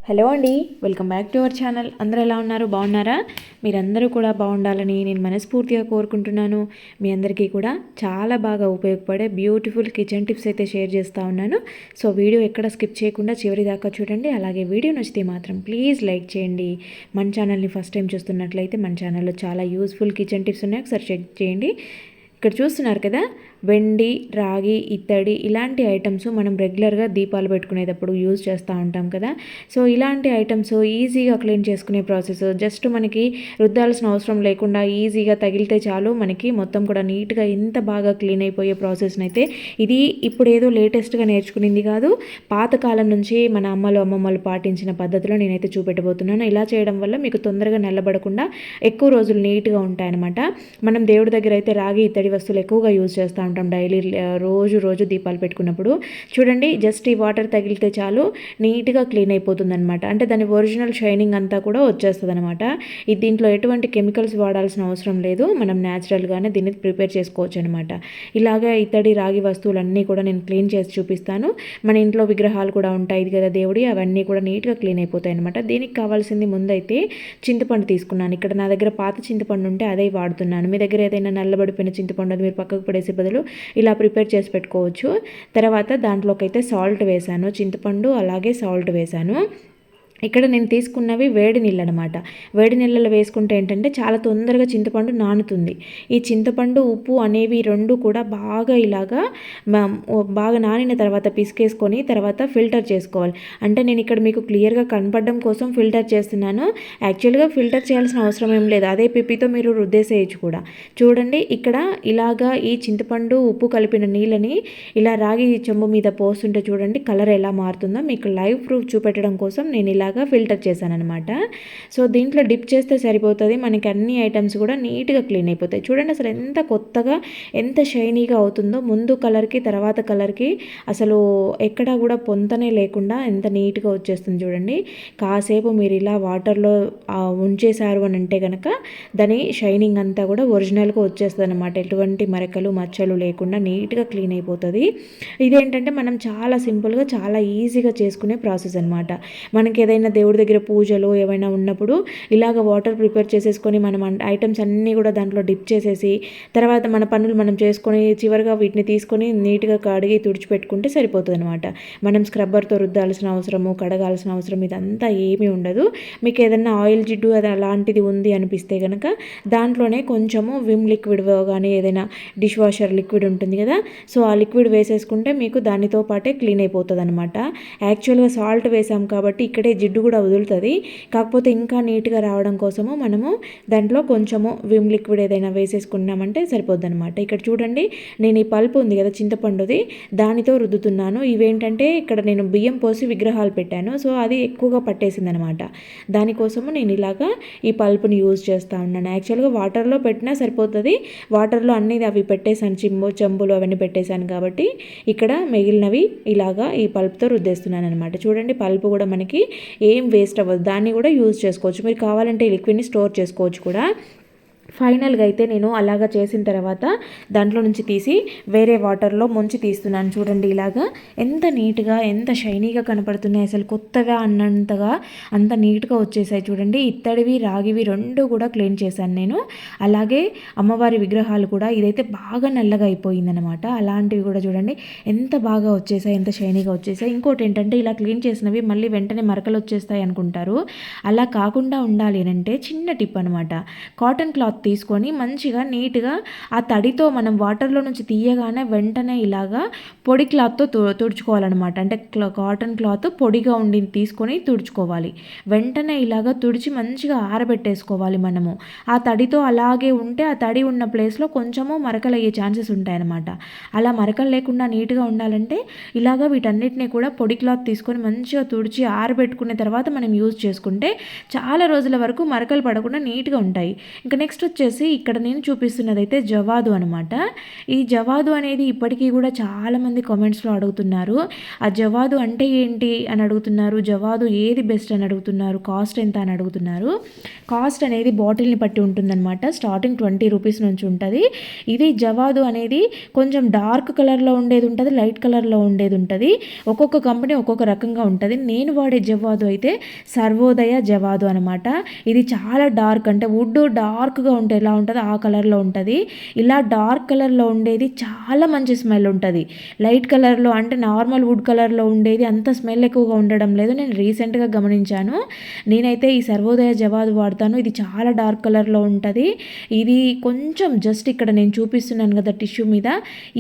Hello అండి, welcome back to our channel. అందరూ ఎలా ఉన్నారు? బాగున్నారా? మీరందరూ కూడా బాగుండాలని నేను మనస్ఫూర్తిగా కోరుకుంటున్నాను. మీ అందరికీ కూడా చాలా బాగా ఉపయోగపడే బ్యూటిఫుల్ కిచెన్ టిప్స్ అయితే షేర్ చేస్తూ ఉన్నాను. సో వీడియో ఎక్కడ స్కిప్ చేయకుండా చివరి దాకా చూడండి. అలాగే వీడియో నచ్చితే మాత్రం ప్లీజ్ లైక్ చేయండి. మన ఛానల్ని ఫస్ట్ టైం చూస్తున్నట్లయితే మన ఛానల్లో చాలా యూస్ఫుల్ కిచెన్ టిప్స్ ఉన్నాయి, ఒకసారి చెక్ చేయండి. ఇక్కడ చూస్తున్నారు కదా, వెండి, రాగి, ఇత్తడి ఇలాంటి ఐటమ్స్ మనం రెగ్యులర్గా దీపాలు పెట్టుకునేటప్పుడు యూజ్ చేస్తూ ఉంటాం కదా. సో ఇలాంటి ఐటమ్స్ ఈజీగా క్లీన్ చేసుకునే ప్రాసెస్, జస్ట్ మనకి రుద్దాల్సిన అవసరం లేకుండా ఈజీగా తగిలితే చాలు మనకి మొత్తం కూడా నీట్గా ఎంత బాగా క్లీన్ అయిపోయే ప్రాసెస్ని అయితే ఇది ఇప్పుడు ఏదో లేటెస్ట్గా నేర్చుకునింది కాదు, పాతకాలం నుంచి మన అమ్మలు అమ్మమ్మలు పాటించిన పద్ధతిలో నేనైతే చూపెట్టబోతున్నాను. ఇలా చేయడం వల్ల మీకు తొందరగా నల్లబడకుండా ఎక్కువ రోజులు నీట్గా ఉంటాయన్నమాట. మనం దేవుడి దగ్గర అయితే రాగి, ఇత్తడి వస్తువులు ఎక్కువగా యూజ్ చేస్తూ ఉంటాం డైలీ, రోజు దీపాలు పెట్టుకున్నప్పుడు. చూడండి, జస్ట్ ఈ వాటర్ తగిలితే చాలు నీట్గా క్లీన్ అయిపోతుంది అనమాట. అంటే దాని ఒరిజినల్ షైనింగ్ అంతా కూడా వచ్చేస్తుంది అనమాట. ఇది దీంట్లో ఎటువంటి కెమికల్స్ వాడాల్సిన అవసరం లేదు, మనం న్యాచురల్గానే దీన్ని ప్రిపేర్ చేసుకోవచ్చు అనమాట. ఇలాగా ఇత్తడి, రాగి వస్తువులన్నీ కూడా నేను క్లీన్ చేసి చూపిస్తాను. మన ఇంట్లో విగ్రహాలు కూడా ఉంటాయి కదా దేవుడి, అవన్నీ కూడా నీట్గా క్లీన్ అయిపోతాయి అనమాట. దీనికి కావాల్సింది ముందైతే చింతపండు తీసుకున్నాను. ఇక్కడ నా దగ్గర పాత చింతపండు ఉంటే అదే వాడుతున్నాను. మీ దగ్గర ఏదైనా నల్లబడిపోయిన చింతపండు అది మీరు పక్కకు పడేసే బదులు ఇలా ప్రిపేర్ చేసి పెట్టుకోవచ్చు. తర్వాత దాంట్లోకి అయితే సాల్ట్ వేసాను, చింతపండు అలాగే సాల్ట్ వేసాను. ఇక్కడ నేను తీసుకున్నవి వేడి నీళ్ళు అనమాట. వేడి నీళ్ళలో వేసుకుంటే ఏంటంటే చాలా తొందరగా చింతపండు నానుతుంది. ఈ చింతపండు, ఉప్పు అనేవి రెండు కూడా బాగా ఇలాగా బాగా నానిన తర్వాత పిసికేసుకొని తర్వాత ఫిల్టర్ చేసుకోవాలి. అంటే నేను ఇక్కడ మీకు క్లియర్గా కనపడడం కోసం ఫిల్టర్ చేస్తున్నాను. యాక్చువల్గా ఫిల్టర్ చేయాల్సిన అవసరం ఏం లేదు, అదే పిప్పితో మీరు రుద్దేసేయచ్చు కూడా. చూడండి, ఇక్కడ ఇలాగా ఈ చింతపండు, ఉప్పు కలిపిన నీళ్ళని ఇలా రాగి చెంబు మీద పోస్తుంటే చూడండి కలర్ ఎలా మారుతుందో. మీకు లైవ్ ప్రూఫ్ చూపెట్టడం కోసం నేను ఇలా ఫిల్టర్ చేశాను అనమాట. సో దీంట్లో డిప్ చేస్తే సరిపోతుంది, మనకి అన్ని ఐటమ్స్ కూడా నీట్గా క్లీన్ అయిపోతాయి. చూడండి అసలు ఎంత కొత్తగా, ఎంత షైనీగా అవుతుందో. ముందు కలర్కి తర్వాత కలర్కి అసలు ఎక్కడా కూడా పొంతనే లేకుండా ఎంత నీట్గా వచ్చేస్తుంది చూడండి. కాసేపు మీరు ఇలా వాటర్లో ఉంచేశారు అని అంటే కనుక దాని షైనింగ్ అంతా కూడా ఒరిజినల్గా వచ్చేస్తుంది అనమాట. ఎటువంటి మరకలు, మచ్చలు లేకుండా నీట్గా క్లీన్ అయిపోతుంది. ఇదేంటంటే మనం చాలా సింపుల్గా, చాలా ఈజీగా చేసుకునే ప్రాసెస్ అనమాట. మనకి ఏదైనా దేవుడి దగ్గర పూజలు ఏమైనా ఉన్నప్పుడు ఇలాగ వాటర్ ప్రిపేర్ చేసేసుకొని మనం ఐటమ్స్ అన్నీ కూడా దాంట్లో డిప్ చేసేసి తర్వాత మన పనులు మనం చేసుకొని చివరిగా వీటిని తీసుకొని నీట్గా కడిగి తుడిచిపెట్టుకుంటే సరిపోతుంది అనమాట. మనం స్క్రబ్బర్తో రుద్దాల్సిన అవసరము, కడగాల్సిన అవసరం ఇదంతా ఏమీ ఉండదు. మీకు ఏదైనా ఆయిల్ జిడ్డు అది అలాంటిది ఉంది అనిపిస్తే కనుక దాంట్లోనే కొంచెము విమ్ లిక్విడ్ కానీ ఏదైనా డిష్ వాషర్ లిక్విడ్ ఉంటుంది కదా, సో ఆ లిక్విడ్ వేసేసుకుంటే మీకు దానితో పాటే క్లీన్ అయిపోతుంది అనమాట. యాక్చువల్గా సాల్ట్ వేసాం కాబట్టి ఇక్కడే జిడ్డు కూడా వదులుతుంది. కాకపోతే ఇంకా నీట్గా రావడం కోసము మనము దాంట్లో కొంచెము విమ్ లిక్విడ్ ఏదైనా వేసేసుకున్నామంటే సరిపోద్ది అనమాట. ఇక్కడ చూడండి, నేను ఈ పల్పు ఉంది కదా చింతపండుది, దానితో రుద్దుతున్నాను. ఇవేంటంటే ఇక్కడ నేను బియ్యం పోసి విగ్రహాలు పెట్టాను, సో అది ఎక్కువగా పట్టేసింది అనమాట. దానికోసము నేను ఇలాగా ఈ పల్పుని యూజ్ చేస్తూ ఉన్నాను. యాక్చువల్గా వాటర్లో పెట్టినా సరిపోతుంది, వాటర్లో అన్నీ అవి పెట్టేశాను, చెంబులు అవన్నీ పెట్టేశాను కాబట్టి ఇక్కడ మిగిలినవి ఇలాగా ఈ పల్పుతో రుద్దేస్తున్నాను అనమాట. చూడండి, పల్పు కూడా మనకి ఏం వేస్ట్ అవ్వదు, దాన్ని కూడా యూజ్ చేసుకోవచ్చు. మీరు కావాలంటే ఈ లిక్విడ్ని స్టోర్ చేసుకోవచ్చు కూడా. ఫైనల్గా అయితే నేను అలాగా చేసిన తర్వాత దాంట్లో నుంచి తీసి వేరే వాటర్లో ముంచి తీస్తున్నాను. చూడండి ఇలాగా ఎంత నీట్గా, ఎంత షైనీగా కనపడుతున్నాయి, అసలు కొత్తగా అన్నంతగా అంత నీట్గా వచ్చేసాయి. చూడండి, ఇత్తడివి, రాగివి రెండు కూడా క్లీన్ చేశాను నేను. అలాగే అమ్మవారి విగ్రహాలు కూడా ఇదైతే బాగా నల్లగా అయిపోయిందనమాట. అలాంటివి కూడా చూడండి ఎంత బాగా వచ్చేసాయి, ఎంత షైనీగా వచ్చేసాయి. ఇంకోటి ఏంటంటే ఇలా క్లీన్ చేసినవి మళ్ళీ వెంటనే మరకలు వచ్చేస్తాయి అనుకుంటారు, అలా కాకుండా ఉండాలి అంటే చిన్న టిప్ అనమాట. కాటన్ క్లాత్ తీసుకొని మంచిగా నీట్గా ఆ తడితో మనం వాటర్లో నుంచి తీయగానే వెంటనే ఇలాగా పొడి క్లాత్తో తుడుచుకోవాలన్నమాట. అంటే కాటన్ క్లాత్ పొడిగా ఉండి తీసుకొని తుడుచుకోవాలి. వెంటనే ఇలాగా తుడిచి మంచిగా ఆరబెట్టేసుకోవాలి మనము. ఆ తడితో అలాగే ఉంటే ఆ తడి ఉన్న ప్లేస్లో కొంచెము మరకలు అయ్యే ఛాన్సెస్ ఉంటాయన్నమాట. అలా మరకలు లేకుండా నీట్గా ఉండాలంటే ఇలాగా వీటన్నిటిని కూడా పొడి క్లాత్ తీసుకొని మంచిగా తుడిచి ఆరబెట్టుకునే తర్వాత మనం యూజ్ చేసుకుంటే చాలా రోజుల వరకు మరకలు పడకుండా నీట్గా ఉంటాయి. ఇంకా నెక్స్ట్ వచ్చేసి ఇక్కడ నేను చూపిస్తున్నది అయితే జవాదు అనమాట. ఈ జవాదు అనేది ఇప్పటికీ కూడా చాలామంది కామెంట్స్లో అడుగుతున్నారు. ఆ జవాదు అంటే ఏంటి అని అడుగుతున్నారు, జవాదు ఏది బెస్ట్ అని అడుగుతున్నారు, కాస్ట్ ఎంత అని అడుగుతున్నారు. కాస్ట్ అనేది బాటిల్ని బట్టి ఉంటుందన్నమాట. స్టార్టింగ్ 20 రూపీస్ నుంచి ఉంటుంది. ఇది జవాదు అనేది కొంచెం డార్క్ కలర్లో ఉండేది ఉంటుంది, లైట్ కలర్లో ఉండేది ఉంటుంది. ఒక్కొక్క కంపెనీ ఒక్కొక్క రకంగా ఉంటుంది. నేను వాడే జవాదు అయితే సర్వోదయ జవాదు అనమాట. ఇది చాలా డార్క్, అంటే వుడ్ డార్క్గా ఉంటే ఎలా ఉంటుందో ఆ కలర్లో ఉంటుంది. ఇలా డార్క్ కలర్లో ఉండేది చాలా మంచి స్మెల్ ఉంటుంది. లైట్ కలర్లో అంటే నార్మల్ వుడ్ కలర్లో ఉండేది అంత స్మెల్ ఎక్కువగా ఉండడం లేదు. నేను రీసెంట్గా గమనించాను. నేనైతే ఈ సర్వోదయ జవాదు వాడతాను. ఇది చాలా డార్క్ కలర్లో ఉంటుంది. ఇది కొంచెం జస్ట్ ఇక్కడ నేను చూపిస్తున్నాను కదా టిష్యూ మీద,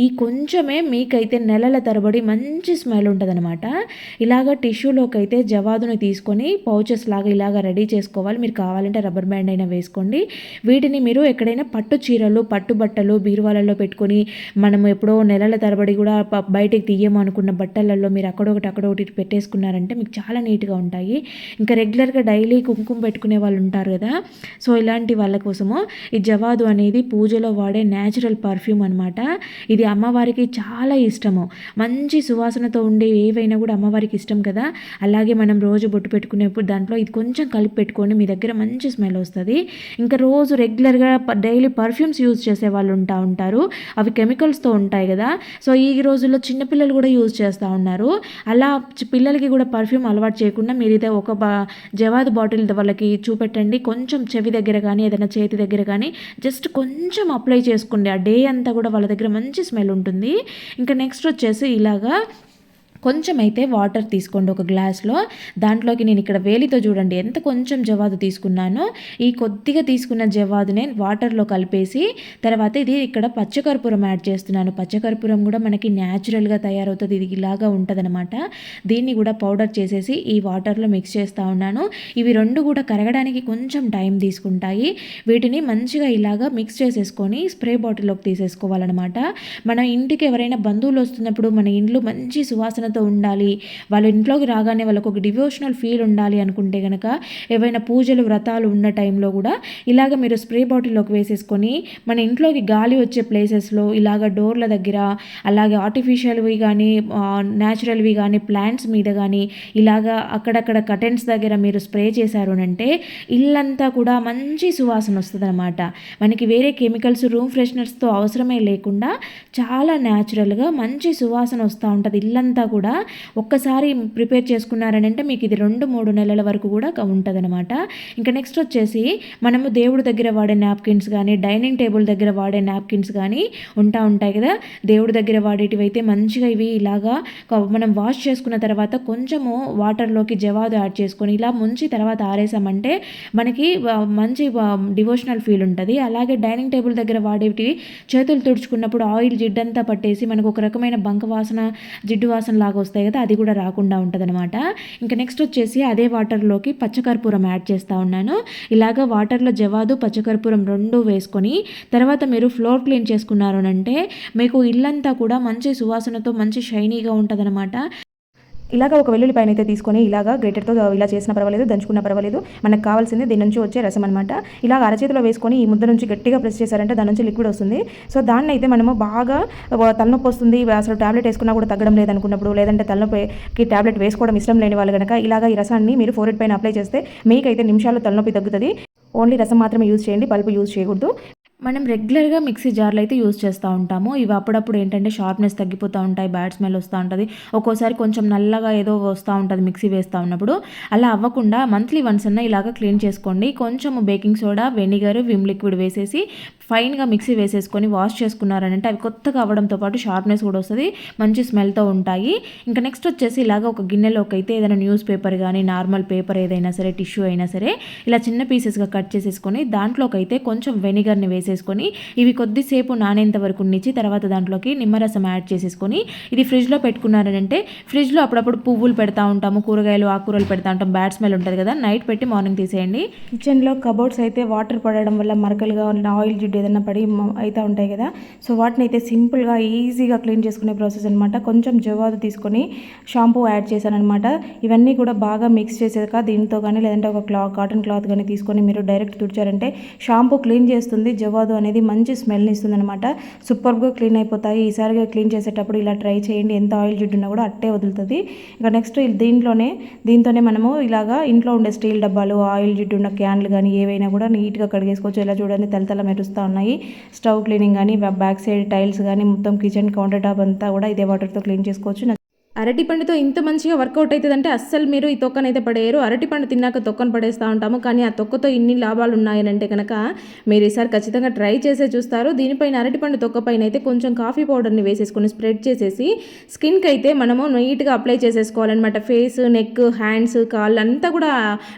ఈ కొంచెమే మీకైతే నెలల తరబడి మంచి స్మెల్ ఉంటుంది అనమాట. ఇలాగ టిష్యూలోకి అయితే జవాదుని తీసుకొని పౌచెస్ లాగా ఇలాగ రెడీ చేసుకోవాలి. మీరు కావాలంటే రబ్బర్ బ్యాండ్ అయినా వేసుకోండి. వీటిని మీరు ఎక్కడైనా పట్టు చీరలు, పట్టు బట్టలు బీరువాలలో పెట్టుకొని మనం ఎప్పుడో నెలల తరబడి కూడా బయటకు తీయము అనుకున్న బట్టలలో మీరు అక్కడొకటి పెట్టేసుకున్నారంటే మీకు చాలా నీట్గా ఉంటాయి. ఇంకా రెగ్యులర్గా డైలీ కుంకుమ పెట్టుకునే వాళ్ళు ఉంటారు కదా, సో ఇలాంటి వాళ్ళ కోసము ఈ జవాదు అనేది పూజలో వాడే న్యాచురల్ పర్ఫ్యూమ్ అనమాట. ఇది అమ్మవారికి చాలా ఇష్టము. మంచి సువాసనతో ఉండే ఏవైనా కూడా అమ్మవారికి ఇష్టం కదా. అలాగే మనం రోజు బొట్టు పెట్టుకునేప్పుడు దాంట్లో ఇది కొంచెం కలిపి పెట్టుకొని మీ దగ్గర మంచి స్మెల్ వస్తుంది. ఇంకా రోజు రెగ్యులర్గా డైలీ పర్ఫ్యూమ్స్ యూజ్ చేసే వాళ్ళు ఉంటారు. అవి కెమికల్స్తో ఉంటాయి కదా. సో ఈ రోజుల్లో చిన్నపిల్లలు కూడా యూజ్ చేస్తూ ఉన్నారు. అలా పిల్లలకి కూడా పర్ఫ్యూమ్ అలవాటు చేయకుండా మీరు ఇదే ఒక జవాదు బాటిల్ వాళ్ళకి చూపెట్టండి. కొంచెం చెవి దగ్గర కానీ ఏదైనా చేతి దగ్గర కానీ జస్ట్ కొంచెం అప్లై చేసుకోండి. ఆ డే అంతా కూడా వాళ్ళ దగ్గర మంచి స్మెల్ ఉంటుంది. ఇంకా నెక్స్ట్ వచ్చేసి ఇలాగా కొంచెం అయితే వాటర్ తీసుకోండి ఒక గ్లాస్లో. దాంట్లోకి నేను ఇక్కడ వేలితో చూడండి ఎంత కొంచెం జవాదు తీసుకున్నానో, ఈ కొద్దిగా తీసుకున్న జవాదునే వాటర్లో కలిపేసి తర్వాత ఇది ఇక్కడ పచ్చకర్పూరం యాడ్ చేస్తున్నాను. పచ్చకర్పూరం కూడా మనకి న్యాచురల్గా తయారవుతుంది. ఇది ఇలాగా ఉంటుంది అనమాట. దీన్ని కూడా పౌడర్ చేసేసి ఈ వాటర్లో మిక్స్ చేస్తూ ఉన్నాను. ఇవి రెండు కూడా కరగడానికి కొంచెం టైం తీసుకుంటాయి. వీటిని మంచిగా ఇలాగా మిక్స్ చేసేసుకొని స్ప్రే బాటిల్లోకి తీసేసుకోవాలన్నమాట. మన ఇంటికి ఎవరైనా బంధువులు వస్తున్నప్పుడు మన ఇంట్లో మంచి సువాసనతో ఉండాలి, వాళ్ళ ఇంట్లోకి రాగానే వాళ్ళకు ఒక డివోషనల్ ఫీల్ ఉండాలి అనుకుంటే కనుక ఏవైనా పూజలు వ్రతాలు ఉన్న టైంలో కూడా ఇలాగ మీరు స్ప్రే బాటిల్లోకి వేసేసుకొని మన ఇంట్లోకి గాలి వచ్చే ప్లేసెస్లో ఇలాగ డోర్ల దగ్గర, అలాగే ఆర్టిఫిషియల్వి కానీ న్యాచురల్వి కానీ ప్లాంట్స్ మీద కానీ ఇలాగా అక్కడక్కడ కర్టెన్స్ దగ్గర మీరు స్ప్రే చేశారు అంటే ఇల్లంతా కూడా మంచి సువాసన వస్తుంది అనమాట. మనకి వేరే కెమికల్స్ రూమ్ ఫ్రెషనర్స్తో అవసరమే లేకుండా చాలా న్యాచురల్గా మంచి సువాసన వస్తూ ఉంటుంది. ఇల్లంతా కూడా ఒక్కసారి ప్రిపేర్ చేసుకున్నారని అంటే మీకు ఇది 2-3 నెలల వరకు కూడా ఉంటుంది అనమాట. ఇంకా నెక్స్ట్ వచ్చేసి మనము దేవుడి దగ్గర వాడే నాప్కిన్స్ కానీ డైనింగ్ టేబుల్ దగ్గర వాడే నాప్కిన్స్ కానీ ఉంటాయి కదా. దేవుడి దగ్గర వాడేటివి అయితే మంచిగా ఇవి ఇలాగా మనం వాష్ చేసుకున్న తర్వాత కొంచెము వాటర్లోకి జవాదు యాడ్ చేసుకొని ఇలా ముంచి తర్వాత ఆరేసామంటే మనకి మంచి డివోషనల్ ఫీల్ ఉంటుంది. అలాగే డైనింగ్ టేబుల్ దగ్గర వాడేటివి చేతులు తుడుచుకున్నప్పుడు ఆయిల్ జిడ్డంతా పట్టేసి మనకు ఒక రకమైన బంక వాసన, జిడ్డు వాసన లాగా వస్తాయి కదా, అది కూడా రాకుండా ఉంటుంది అనమాట. ఇంకా నెక్స్ట్ వచ్చేసి అదే వాటర్లోకి పచ్చకర్పూరం యాడ్ చేస్తూ ఉన్నాను. ఇలాగ వాటర్లో జవాదు పచ్చకర్పూరం 2 వేసుకొని తర్వాత మీరు ఫ్లోర్ క్లీన్ చేసుకున్నారు అంటే మీకు ఇల్లంతా కూడా మంచి సువాసనతో మంచి షైనీగా ఉంటుంది అనమాట. ఇలాగ ఒక వెల్లుల్లిపాయను అయితే తీసుకొని ఇలాగ గ్రేటర్తో ఇలా చేసినా పర్వాలేదు, దంచుకున్నా పర్వాలేదు. మనకు కావాల్సింది దీని నుంచి వచ్చే రసం అనమాట. ఇలాగ అరచేతిలో వేసుకొని ఈ ముద్ద నుంచి గట్టిగా ప్రెస్ చేశారంటే దాని నుంచి లిక్విడ్ వస్తుంది. సో దాన్ని అయితే మనము బాగా తలనొప్పి వస్తుంది, అసలు టాబ్లెట్ వేసుకున్నా కూడా తగ్గడం లేదనుకున్నప్పుడు, లేదంటే తలనొప్పికి టాబ్లెట్ వేసుకోవడం ఇష్టం లేని వాళ్ళు కనుక ఇలాగ ఈ రసాన్ని మీరు ఫోరెడ్ పైన అప్లై చేస్తే మీకైతే నిమిషాల్లో తలనొప్పి తగ్గుతుంది. ఓన్లీ రసం మాత్రమే యూజ్ చేయండి, బల్బు యూజ్ చేయకూడదు. మనం రెగ్యులర్గా మిక్సీ జార్లు అయితే యూజ్ చేస్తూ ఉంటాము. ఇవి అప్పుడప్పుడు ఏంటంటే షార్ప్నెస్ తగ్గిపోతూ ఉంటాయి, బ్యాడ్ స్మెల్ వస్తూ ఉంటుంది, ఒక్కోసారి కొంచెం నల్లగా ఏదో వస్తూ ఉంటుంది మిక్సీ వేస్తూ ఉన్నప్పుడు. అలా అవ్వకుండా మంత్లీ వన్స్ అన్న ఇలాగ క్లీన్ చేసుకోండి. కొంచెం baking soda, vinegar, Vim liquid వేసేసి ఫైన్గా మిక్సీ వేసేసుకొని వాష్ చేసుకున్నారనంటే అవి కొత్తగా అవ్వడంతో పాటు షార్ప్నెస్ కూడా వస్తుంది, మంచి స్మెల్తో ఉంటాయి. ఇంకా నెక్స్ట్ వచ్చేసి ఇలాగ ఒక గిన్నెలోకి అయితే ఏదైనా న్యూస్ పేపర్ కానీ నార్మల్ పేపర్ ఏదైనా సరే, టిష్యూ అయినా సరే ఇలా చిన్న పీసెస్గా కట్ చేసేసుకొని దాంట్లోకి అయితే కొంచెం వెనిగర్ని వేసేసుకొని ఇవి కొద్దిసేపు నానేంత వరకు ఉంచి తర్వాత దాంట్లోకి నిమ్మరసం యాడ్ చేసేసుకొని ఇది ఫ్రిడ్జ్లో పెట్టుకున్నారనంటే ఫ్రిడ్జ్లో అప్పుడప్పుడు పువ్వులు పెడతా ఉంటాము, కూరగాయలు ఆకుకూరలు పెడతా ఉంటాం, బ్యాడ్ స్మెల్ ఉంటుంది కదా, నైట్ పెట్టి మార్నింగ్ తీసేయండి. కిచెన్లో కబోర్డ్స్ అయితే వాటర్ పడడం వల్ల మరకలుగా ఆయిల్ జిడ్డు ఏదైనా పడి అయితే ఉంటాయి కదా. సో వాటిని అయితే సింపుల్గా ఈజీగా క్లీన్ చేసుకునే ప్రాసెస్ అనమాట. కొంచెం జవాదు తీసుకొని షాంపూ యాడ్ చేశాను అనమాట. ఇవన్నీ కూడా బాగా మిక్స్ చేసాక దీంతో కానీ లేదంటే ఒక కాటన్ క్లాత్ కానీ తీసుకొని మీరు డైరెక్ట్ తుడిచారంటే షాంపూ క్లీన్ చేస్తుంది. జవాదు అనేది మంచి స్మెల్ని ఇస్తుంది అనమాట. సూపర్గా క్లీన్ అయిపోతాయి. ఈసారిగా క్లీన్ చేసేటప్పుడు ఇలా ట్రై చేయండి. ఎంత ఆయిల్ జిడ్డు ఉన్నా కూడా అట్టే వదులుతుంది. ఇక నెక్స్ట్ దీంతోనే మనము ఇలాగా ఇంట్లో ఉండే స్టీల్ డబ్బాలు, ఆయిల్ జిడ్డు ఉన్న క్యాన్లు కానీ ఏవైనా కూడా నీట్గా కడిగేసుకోవచ్చు. ఇలా చూడండి తలతల మెరుస్తూ ఉన్నాయి. స్టవ్ క్లీనింగ్ కానీ బ్యాక్ సైడ్ టైల్స్ కానీ మొత్తం కిచెన్ కౌంటర్ టాప్ అంతా కూడా ఇదే వాటర్తో క్లీన్ చేసుకోవచ్చు. అరటిపండుతో ఇంత మంచిగా వర్కౌట్ అవుతుందంటే అస్సలు మీరు ఈ తొక్కనైతే పడేయరు. అరటిపండు తిన్నాక తొక్కను పడేస్తూ ఉంటాము, కానీ ఆ తొక్కతో ఇన్ని లాభాలు ఉన్నాయనంటే కనుక మీరు ఈసారి ఖచ్చితంగా ట్రై చేసే చూస్తారు. దీనిపైన అరటిపండు తొక్క పైన అయితే కొంచెం కాఫీ పౌడర్ని వేసేసుకొని స్ప్రెడ్ చేసేసి స్కిన్కి అయితే మనము నీట్గా అప్లై చేసేసుకోవాలన్నమాట. ఫేస్, నెక్, హ్యాండ్స్, కాళ్ళు అంతా కూడా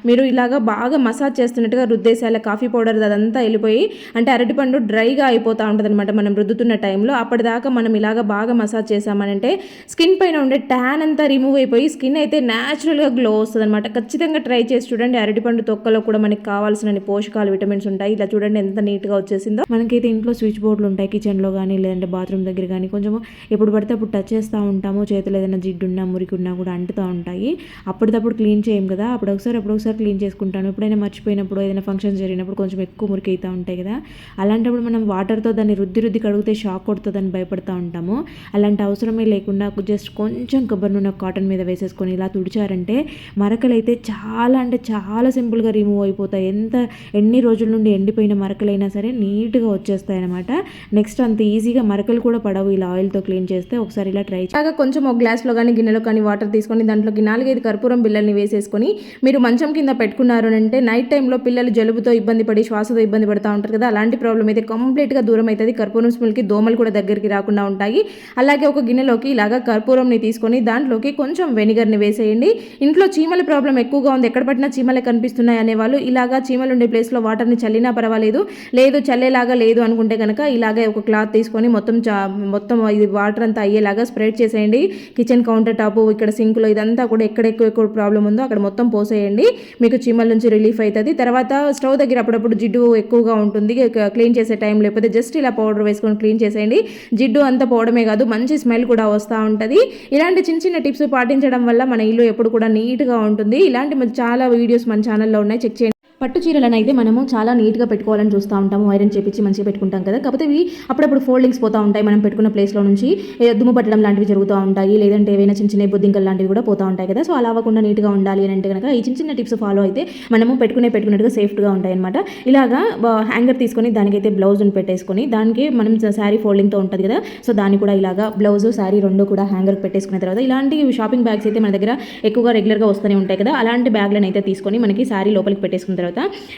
మీరు ఇలాగా బాగా మసాజ్ చేస్తున్నట్టుగా రుద్దేశాల కాఫీ పౌడర్ అదంతా వెళ్ళిపోయి, అంటే అరటిపండు డ్రైగా అయిపోతూ ఉంటుంది అనమాట మనం రుద్దుతున్న టైంలో. అప్పటిదాకా మనం ఇలాగా బాగా మసాజ్ చేసామనంటే స్కిన్ పైన ఉండే ట్యాన్ అంతా రిమూవ్ అయిపోయి స్కిన్ అయితే న్యాచురల్గా గ్లో వస్తుంది అనమాట. ఖచ్చితంగా ట్రై చేసి చూడండి. అరటిపండు తొక్కలో కూడా మనకి కావాల్సిన పోషకాలు, విటమిన్స్ ఉంటాయి. ఇలా చూడండి ఎంత నీట్గా వచ్చేసిందో. మనకైతే ఇంట్లో స్విచ్ బోర్డులు ఉంటాయి కిచెన్లో కానీ లేదంటే బాత్రూమ్ దగ్గర కానీ, కొంచెం ఎప్పుడు పడితే అప్పుడు టచ్ చేస్తూ ఉంటాము. చేతులు ఏదైనా జిడ్డున్నా మురికున్నా కూడా అంటుతూ ఉంటాయి. అప్పటిదప్పుడు క్లీన్ చేయం కదా, అప్పుడు ఒకసారి క్లీన్ చేసుకుంటాను. ఎప్పుడైనా మర్చిపోయినప్పుడు ఏదైనా ఫంక్షన్స్ జరిగినప్పుడు కొంచెం ఎక్కువ మురికి అవుతూ ఉంటాయి కదా, అలాంటప్పుడు మనం వాటర్తో దాన్ని రుద్ది కడిగితే షాక్ కొడుతుందని భయపడుతూ ఉంటాము. అలాంటి అవసరమే లేకుండా జస్ట్ కొంచెం కొబ్బరి నూనె కాటన్ మీద వేసేసుకొని ఇలా తుడిచారంటే మరకలు అయితే చాలా అంటే చాలా సింపుల్గా రిమూవ్ అయిపోతాయి. ఎన్ని రోజుల నుండి ఎండిపోయిన మరకలైనా సరే నీట్గా వచ్చేస్తాయి అనమాట. నెక్స్ట్ అంత ఈజీగా మరకలు కూడా పడవు ఇలా ఆయిల్తో క్లీన్ చేస్తే. ఒకసారి ఇలా ట్రై చేయాలి. కొంచెం ఒక గ్లాస్లో కానీ గిన్నెలో కానీ వాటర్ తీసుకొని దాంట్లోకి 4-5 కర్పూరం బిళ్ళల్ని వేసేసుకొని మీరు మంచం కింద పెట్టుకున్నారు అంటే నైట్ టైంలో పిల్లలు జలుబుతో ఇబ్బంది పడి శ్వాసతో ఇబ్బంది పడుతూ ఉంటారు కదా, అలాంటి ప్రాబ్లం అయితే కంప్లీట్గా దూరం అవుతుంది. కర్పూరం స్మెల్కి దోమలు కూడా దగ్గరికి రాకుండా ఉంటాయి. అలాగే ఒక గిన్నెలోకి ఇలాగా కర్పూరంని తీసుకొని దాంట్లోకి కొంచెం వెనిగర్ని వేసేయండి. ఇంట్లో చీమల ప్రాబ్లం ఎక్కువగా ఉంది, ఎక్కడ పట్టినా చీమలే కనిపిస్తున్నాయి అనేవాళ్ళు ఇలాగా చీమలు ఉండే ప్లేస్లో వాటర్ని చల్లినా పర్వాలేదు, లేదు చల్లేలాగా లేదు అనుకుంటే కనుక ఇలాగే ఒక క్లాత్ తీసుకొని మొత్తం ఇది వాటర్ అంతా అయ్యేలాగా స్ప్రెడ్ చేసేయండి. కిచెన్ కౌంటర్ టాప్, ఇక్కడ సింక్లో ఇదంతా కూడా ఎక్కడ ఎక్కువ ప్రాబ్లం ఉందో అక్కడ మొత్తం పోసేయండి. మీకు చీమల నుంచి రిలీఫ్ అవుతుంది. తర్వాత స్టవ్ దగ్గర అప్పుడప్పుడు జిడ్డు ఎక్కువగా ఉంటుంది, క్లీన్ చేసే టైం లేకపోతే జస్ట్ ఇలా పౌడర్ వేసుకొని క్లీన్ చేసేయండి. జిడ్డు అంతా పోవడమే కాదు మంచి స్మెల్ కూడా వస్తూ ఉంటుంది. ఇలాంటి చిన్న టిప్స్ పాటించడం వల్ల మన ఇల్లు ఎప్పుడు కూడా నీట్గా ఉంటుంది. ఇలాంటి చాలా వీడియోస్ మన ఛానల్లో ఉన్నాయి, చెక్ చేయండి. పట్టు చీరలను అయితే మనము చాలా నీట్గా పెట్టుకోవాలని చూస్తూ ఉంటాము, ఐరన్ చేపించి మంచిగా పెట్టుకుంటాం కదా. కాకపోతే ఇవి అప్పుడప్పుడు ఫోల్డింగ్స్ పోతూ ఉంటాయి, మనం పెట్టుకున్న ప్లేస్లో నుంచి దుమ్ము పట్టడం లాంటివి జరుగుతూ ఉంటాయి, లేదంటే ఏవైనా చిన్న బొద్దింకలు లాంటివి కూడా పోతూ ఉంటాయి కదా. సో అలా అవ్వకుండా నీట్గా ఉండాలి అని అంటే కనుక ఈ చిన్న టిప్స్ ఫాలో అయితే మనము పెట్టుకున్నట్టుగా సేఫ్గా ఉంటాయి అనమాట. ఇలాగా హ్యాంగర్ తీసుకొని దానికైతే బ్లౌజ్ని పెట్టేసుకొని దానికి మనం శారీ ఫోల్డింగ్తో ఉంటుంది కదా, సో దాన్ని కూడా ఇలాగా బ్లౌజ్ శారీ రెండు కూడా హ్యాంగర్ పెట్టేసుకున్న తర్వాత ఇలాంటి షాపింగ్ బ్యాగ్స్ అయితే మన దగ్గర ఎక్కువగా రెగ్యులర్గా వస్తూనే ఉంటాయి కదా, అలాంటి బ్యాగ్లను అయితే తీసుకొని మనకి శారీ లోపలికి పెట్టేసుకున్న తర్వాత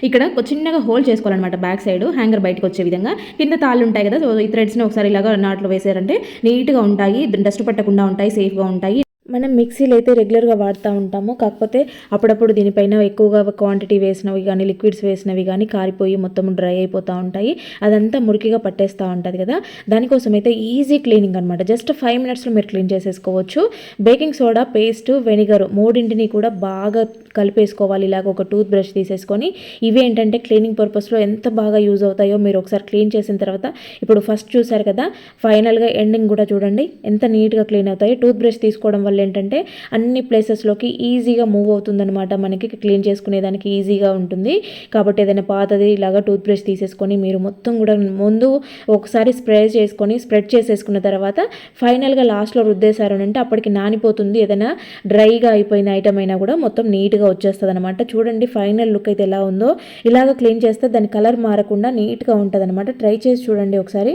ఇక్కడ చిన్నగా హోల్డ్ చేసుకోవాలన్నమాట. బ్యాక్ సైడ్ హ్యాంగర్ బయటకు వచ్చే విధంగా కింద తాళ్ళు ఉంటాయి కదా, సో ఈ థ్రెడ్స్ని ఒకసారి ఇలాగా నాట్లో వేసారంటే నీట్గా ఉంటాయి, డస్ట్ పట్టకుండా ఉంటాయి, సేఫ్గా ఉంటాయి. మనం మిక్సీలు అయితే రెగ్యులర్గా వాడుతూ ఉంటాము, కాకపోతే అప్పుడప్పుడు దీనిపైన ఎక్కువగా క్వాంటిటీ వేసినవి కానీ లిక్విడ్స్ వేసినవి కానీ కారిపోయి మొత్తం డ్రై అయిపోతూ ఉంటాయి, అదంతా మురికిగా పట్టేస్తూ ఉంటుంది కదా. దానికోసం అయితే ఈజీ క్లీనింగ్ అనమాట. జస్ట్ 5 మినిట్స్లో మీరు క్లీన్ చేసేసుకోవచ్చు. బేకింగ్ సోడా, పేస్ట్, వెనిగర్ మూడింటిని కూడా బాగా కలిపేసుకోవాలి. ఇలాగ ఒక టూత్ బ్రష్ తీసేసుకొని ఇవి ఏంటంటే క్లీనింగ్ పర్పస్లో ఎంత బాగా యూజ్ అవుతాయో మీరు ఒకసారి క్లీన్ చేసిన తర్వాత ఇప్పుడు ఫస్ట్ చూసారు కదా, ఫైనల్గా ఎండింగ్ కూడా చూడండి ఎంత నీట్గా క్లీన్ అవుతాయి. టూత్ బ్రష్ తీసుకోవడం వల్ల ఏంటంటే అన్ని ప్లేసెస్లోకి ఈజీగా మూవ్ అవుతుందన్నమాట, మనకి క్లీన్ చేసుకునేదానికి ఈజీగా ఉంటుంది. కాబట్టి ఏదైనా పాతది ఇలాగా టూత్ బ్రష్ తీసేసుకొని మీరు మొత్తం కూడా ముందు ఒకసారి స్ప్రెడ్ చేసేసుకున్న తర్వాత ఫైనల్గా లాస్ట్లో రుద్దేశారు అంటే అప్పటికి నానిపోతుంది. ఏదైనా డ్రైగా అయిపోయిన ఐటమ్ అయినా కూడా మొత్తం నీట్గా వచ్చేస్తుంది అనమాట. చూడండి ఫైనల్ లుక్ అయితే ఎలా ఉందో. ఇలాగ క్లీన్ చేస్తే దాని కలర్ మారకుండా నీట్గా ఉంటుంది అనమాట. ట్రై చేసి చూడండి ఒకసారి.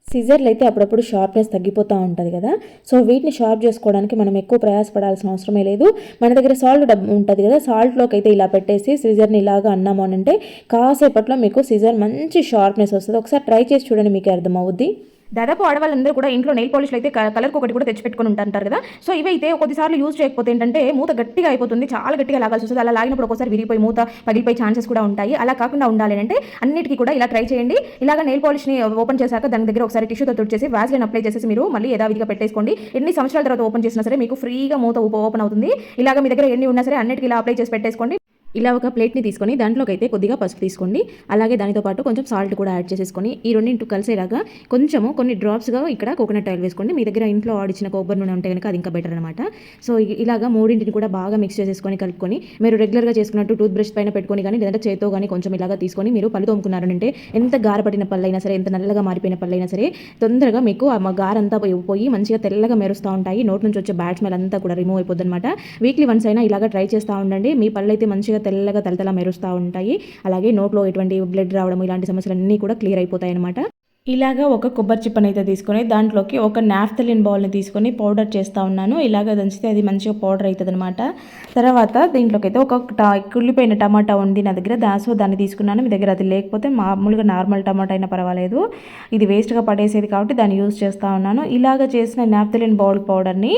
సిజర్లు అయితే అప్పుడప్పుడు షార్ప్నెస్ తగ్గిపోతూ ఉంటుంది కదా, సో వీటిని షార్ప్ చేసుకోవడానికి మనం ఎక్కువ ప్రయాసపడాల్సిన అవసరమే లేదు. మన దగ్గర సాల్ట్ డబ్బు ఉంటుంది కదా, సాల్ట్లోకి అయితే ఇలా పెట్టేసి సిజర్ని ఇలాగా అన్నాము అని అంటే కాసేపట్లో మీకు సిజర్ మంచి షార్ప్నెస్ వస్తుంది. ఒకసారి ట్రై చేసి చూడండి, మీకు అర్థమవుద్ది. దాదాపు ఆడవాళ్ళందరూ కూడా ఇంట్లో నెయిల్ పాలిష్లు అయితే కలర్కి ఒకటి కూడా తెచ్చిపెట్టుకుని ఉంటారు కదా. సో ఇవైతే కొద్దిసార్లు యూజ్ చేయకపోతే ఏంటంటే మూత గట్టిగా అయిపోతుంది, చాలా గట్టిగా లాగాల్సి వస్తుంది. అలా లాగినప్పుడు ఒకసారి విరిగిపోయి మూత పగిలిపోయి ఛాన్సెస్ కూడా ఉంటాయి. అలా కాకుండా ఉండాలి అంటే అన్నిటికీ కూడా ఇలా ట్రై చేయండి. ఇలాగ నెయిల్ పాలిష్ని ఓపెన్ చేశాక దాని దగ్గర ఒకసారి టిష్యూతో తుడిచేసి వ్యాజ్లైన్ అప్లై చేసేసి మీరు మళ్ళీ యథావిధిగా పెట్టేసుకోండి. ఎన్ని సంవత్సరాల తర్వాత ఓపెన్ చేసినా సరే మీకు ఫ్రీగా మూత ఓపెన్ అవుతుంది. ఇలాగ మీ దగ్గర ఎన్ని ఉన్నా సరే అన్నిటికీ ఇలా అప్లై చేసి పెట్టేసుకోండి. ఇలా ఒక ప్లేట్ని తీసుకొని దాంట్లోకి అయితే కొద్దిగా పసుపు తీసుకోండి. అలాగే దానితో పాటు కొంచెం సాల్ట్ కూడా యాడ్ చేసేసుకొని ఈ రెండింటి కలిసేలాగా కొన్ని డ్రాప్స్గా ఇక్కడ కోకోనట్ ఆయిల్ వేసుకోండి. మీ దగ్గర ఇంట్లో ఆడిచిన కొబ్బరి నూనె ఉంటే కనుక అది ఇంకా బెటర్ అనమాట. సో ఇలాగా మూడింటిని కూడా బాగా మిక్స్ చేసేసుకొని కలుపుకొని మీరు రెగ్యులర్గా చేసుకున్నట్టు టూత్ బ్రష్ పైన పెట్టుకొని కానీ లేదంటే చేత్తో కానీ కొంచెం ఇలాగా తీసుకొని మీరు పళ్ళు తోముకున్నారంటే ఎంత గారపడిన పళ్ళైనా సరే, ఎంత నల్లగా మారిపోయిన పళ్ళైనా సరే తొందరగా మీకు ఆ గారంతా పోయి మంచిగా తెల్లగా మెరుస్తూ ఉంటాయి. నోట్ నుంచి వచ్చే బ్యాడ్ స్మెల్ అంతా కూడా రిమూవ్ అయిపోద్ది అనమాట. వీక్లీ వన్స్ అయినా ఇలాగా ట్రై చేస్తూ ఉండండి. మీ పళ్ళు అయితే మంచిగా తెల్లగా తలతల మెరుస్తూ ఉంటాయి. అలాగే నోట్లో ఎటువంటి బ్లడ్ రావడం ఇలాంటి సమస్యలన్నీ కూడా క్లియర్ అయిపోతాయి అనమాట. ఇలాగా ఒక కొబ్బరి చిప్పని అయితే తీసుకొని దాంట్లోకి ఒక నాఫ్థలిన్ బౌల్ని తీసుకొని పౌడర్ చేస్తూ ఉన్నాను. ఇలాగ దంచితే అది మంచిగా పౌడర్ అవుతుంది అనమాట. తర్వాత దీంట్లోకి అయితే ఒక కుళ్ళిపోయిన టమాటా ఉంది నా దగ్గర, దాన్ని తీసుకున్నాను. మీ దగ్గర అది లేకపోతే మామూలుగా నార్మల్ టమాటా అయినా పర్వాలేదు, ఇది వేస్ట్గా పడేసేది కాబట్టి దాన్ని యూజ్ చేస్తూ ఉన్నాను. ఇలాగ చేసిన నాఫ్థలిన్ బౌల్ పౌడర్ని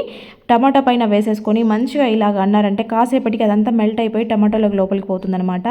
టమాటా పైన వేసేసుకొని మంచిగా ఇలాగ అన్నారంటే కాసేపటికి అదంతా మెల్ట్ అయిపోయి టమాటాలోకి లోపలికి పోతుందన్నమాట.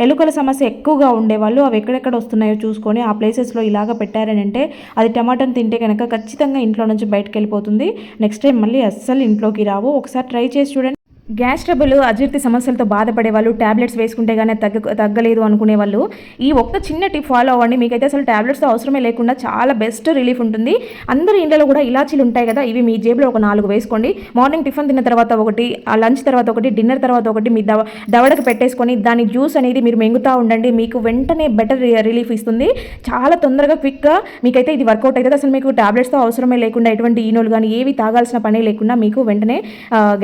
ఎలుకల సమస్య ఎక్కువగా ఉండేవాళ్ళు అవి ఎక్కడెక్కడ వస్తున్నాయో చూసుకొని ఆ ప్లేసెస్లో ఇలాగ పెట్టారనంటే అది టమాటాను తింటే కనుక ఖచ్చితంగా ఇంట్లో నుంచి బయటకు వెళ్ళిపోతుంది. నెక్స్ట్ టైం మళ్ళీ అస్సలు ఇంట్లోకి రావు. ఒకసారి ట్రై చేసి చూడండి. గ్యాస్ ట్రబుల్, అజీర్తి సమస్యలతో బాధపడే వాళ్ళు, ట్యాబ్లెట్స్ వేసుకుంటే కానీ తగ్గలేదు అనుకునే వాళ్ళు ఈ ఒక్క చిన్న టిప్ ఫాలో అవ్వండి. మీకైతే అసలు ట్యాబ్లెట్స్తో అవసరమే లేకుండా చాలా బెస్ట్ రిలీఫ్ ఉంటుంది. అందరి ఇంట్లో కూడా ఇలాచీలు ఉంటాయి కదా, ఇవి మీ జేబులో ఒక 4 వేసుకోండి. మార్నింగ్ టిఫిన్ తిన్న తర్వాత ఒకటి, లంచ్ తర్వాత ఒకటి, డిన్నర్ తర్వాత ఒకటి మీ దవడకు పెట్టేసుకొని దాని జ్యూస్ అనేది మీరు మింగుతూ ఉండండి. మీకు వెంటనే బెటర్ రిలీఫ్ ఇస్తుంది. చాలా తొందరగా క్విక్గా మీకైతే ఇది వర్కౌట్ అవుతుంది. అసలు మీకు ట్యాబ్లెట్స్తో అవసరమే లేకుండా ఎటువంటి ఈనోలు కానీ ఏవి తాగాల్సిన పనే లేకుండా మీకు వెంటనే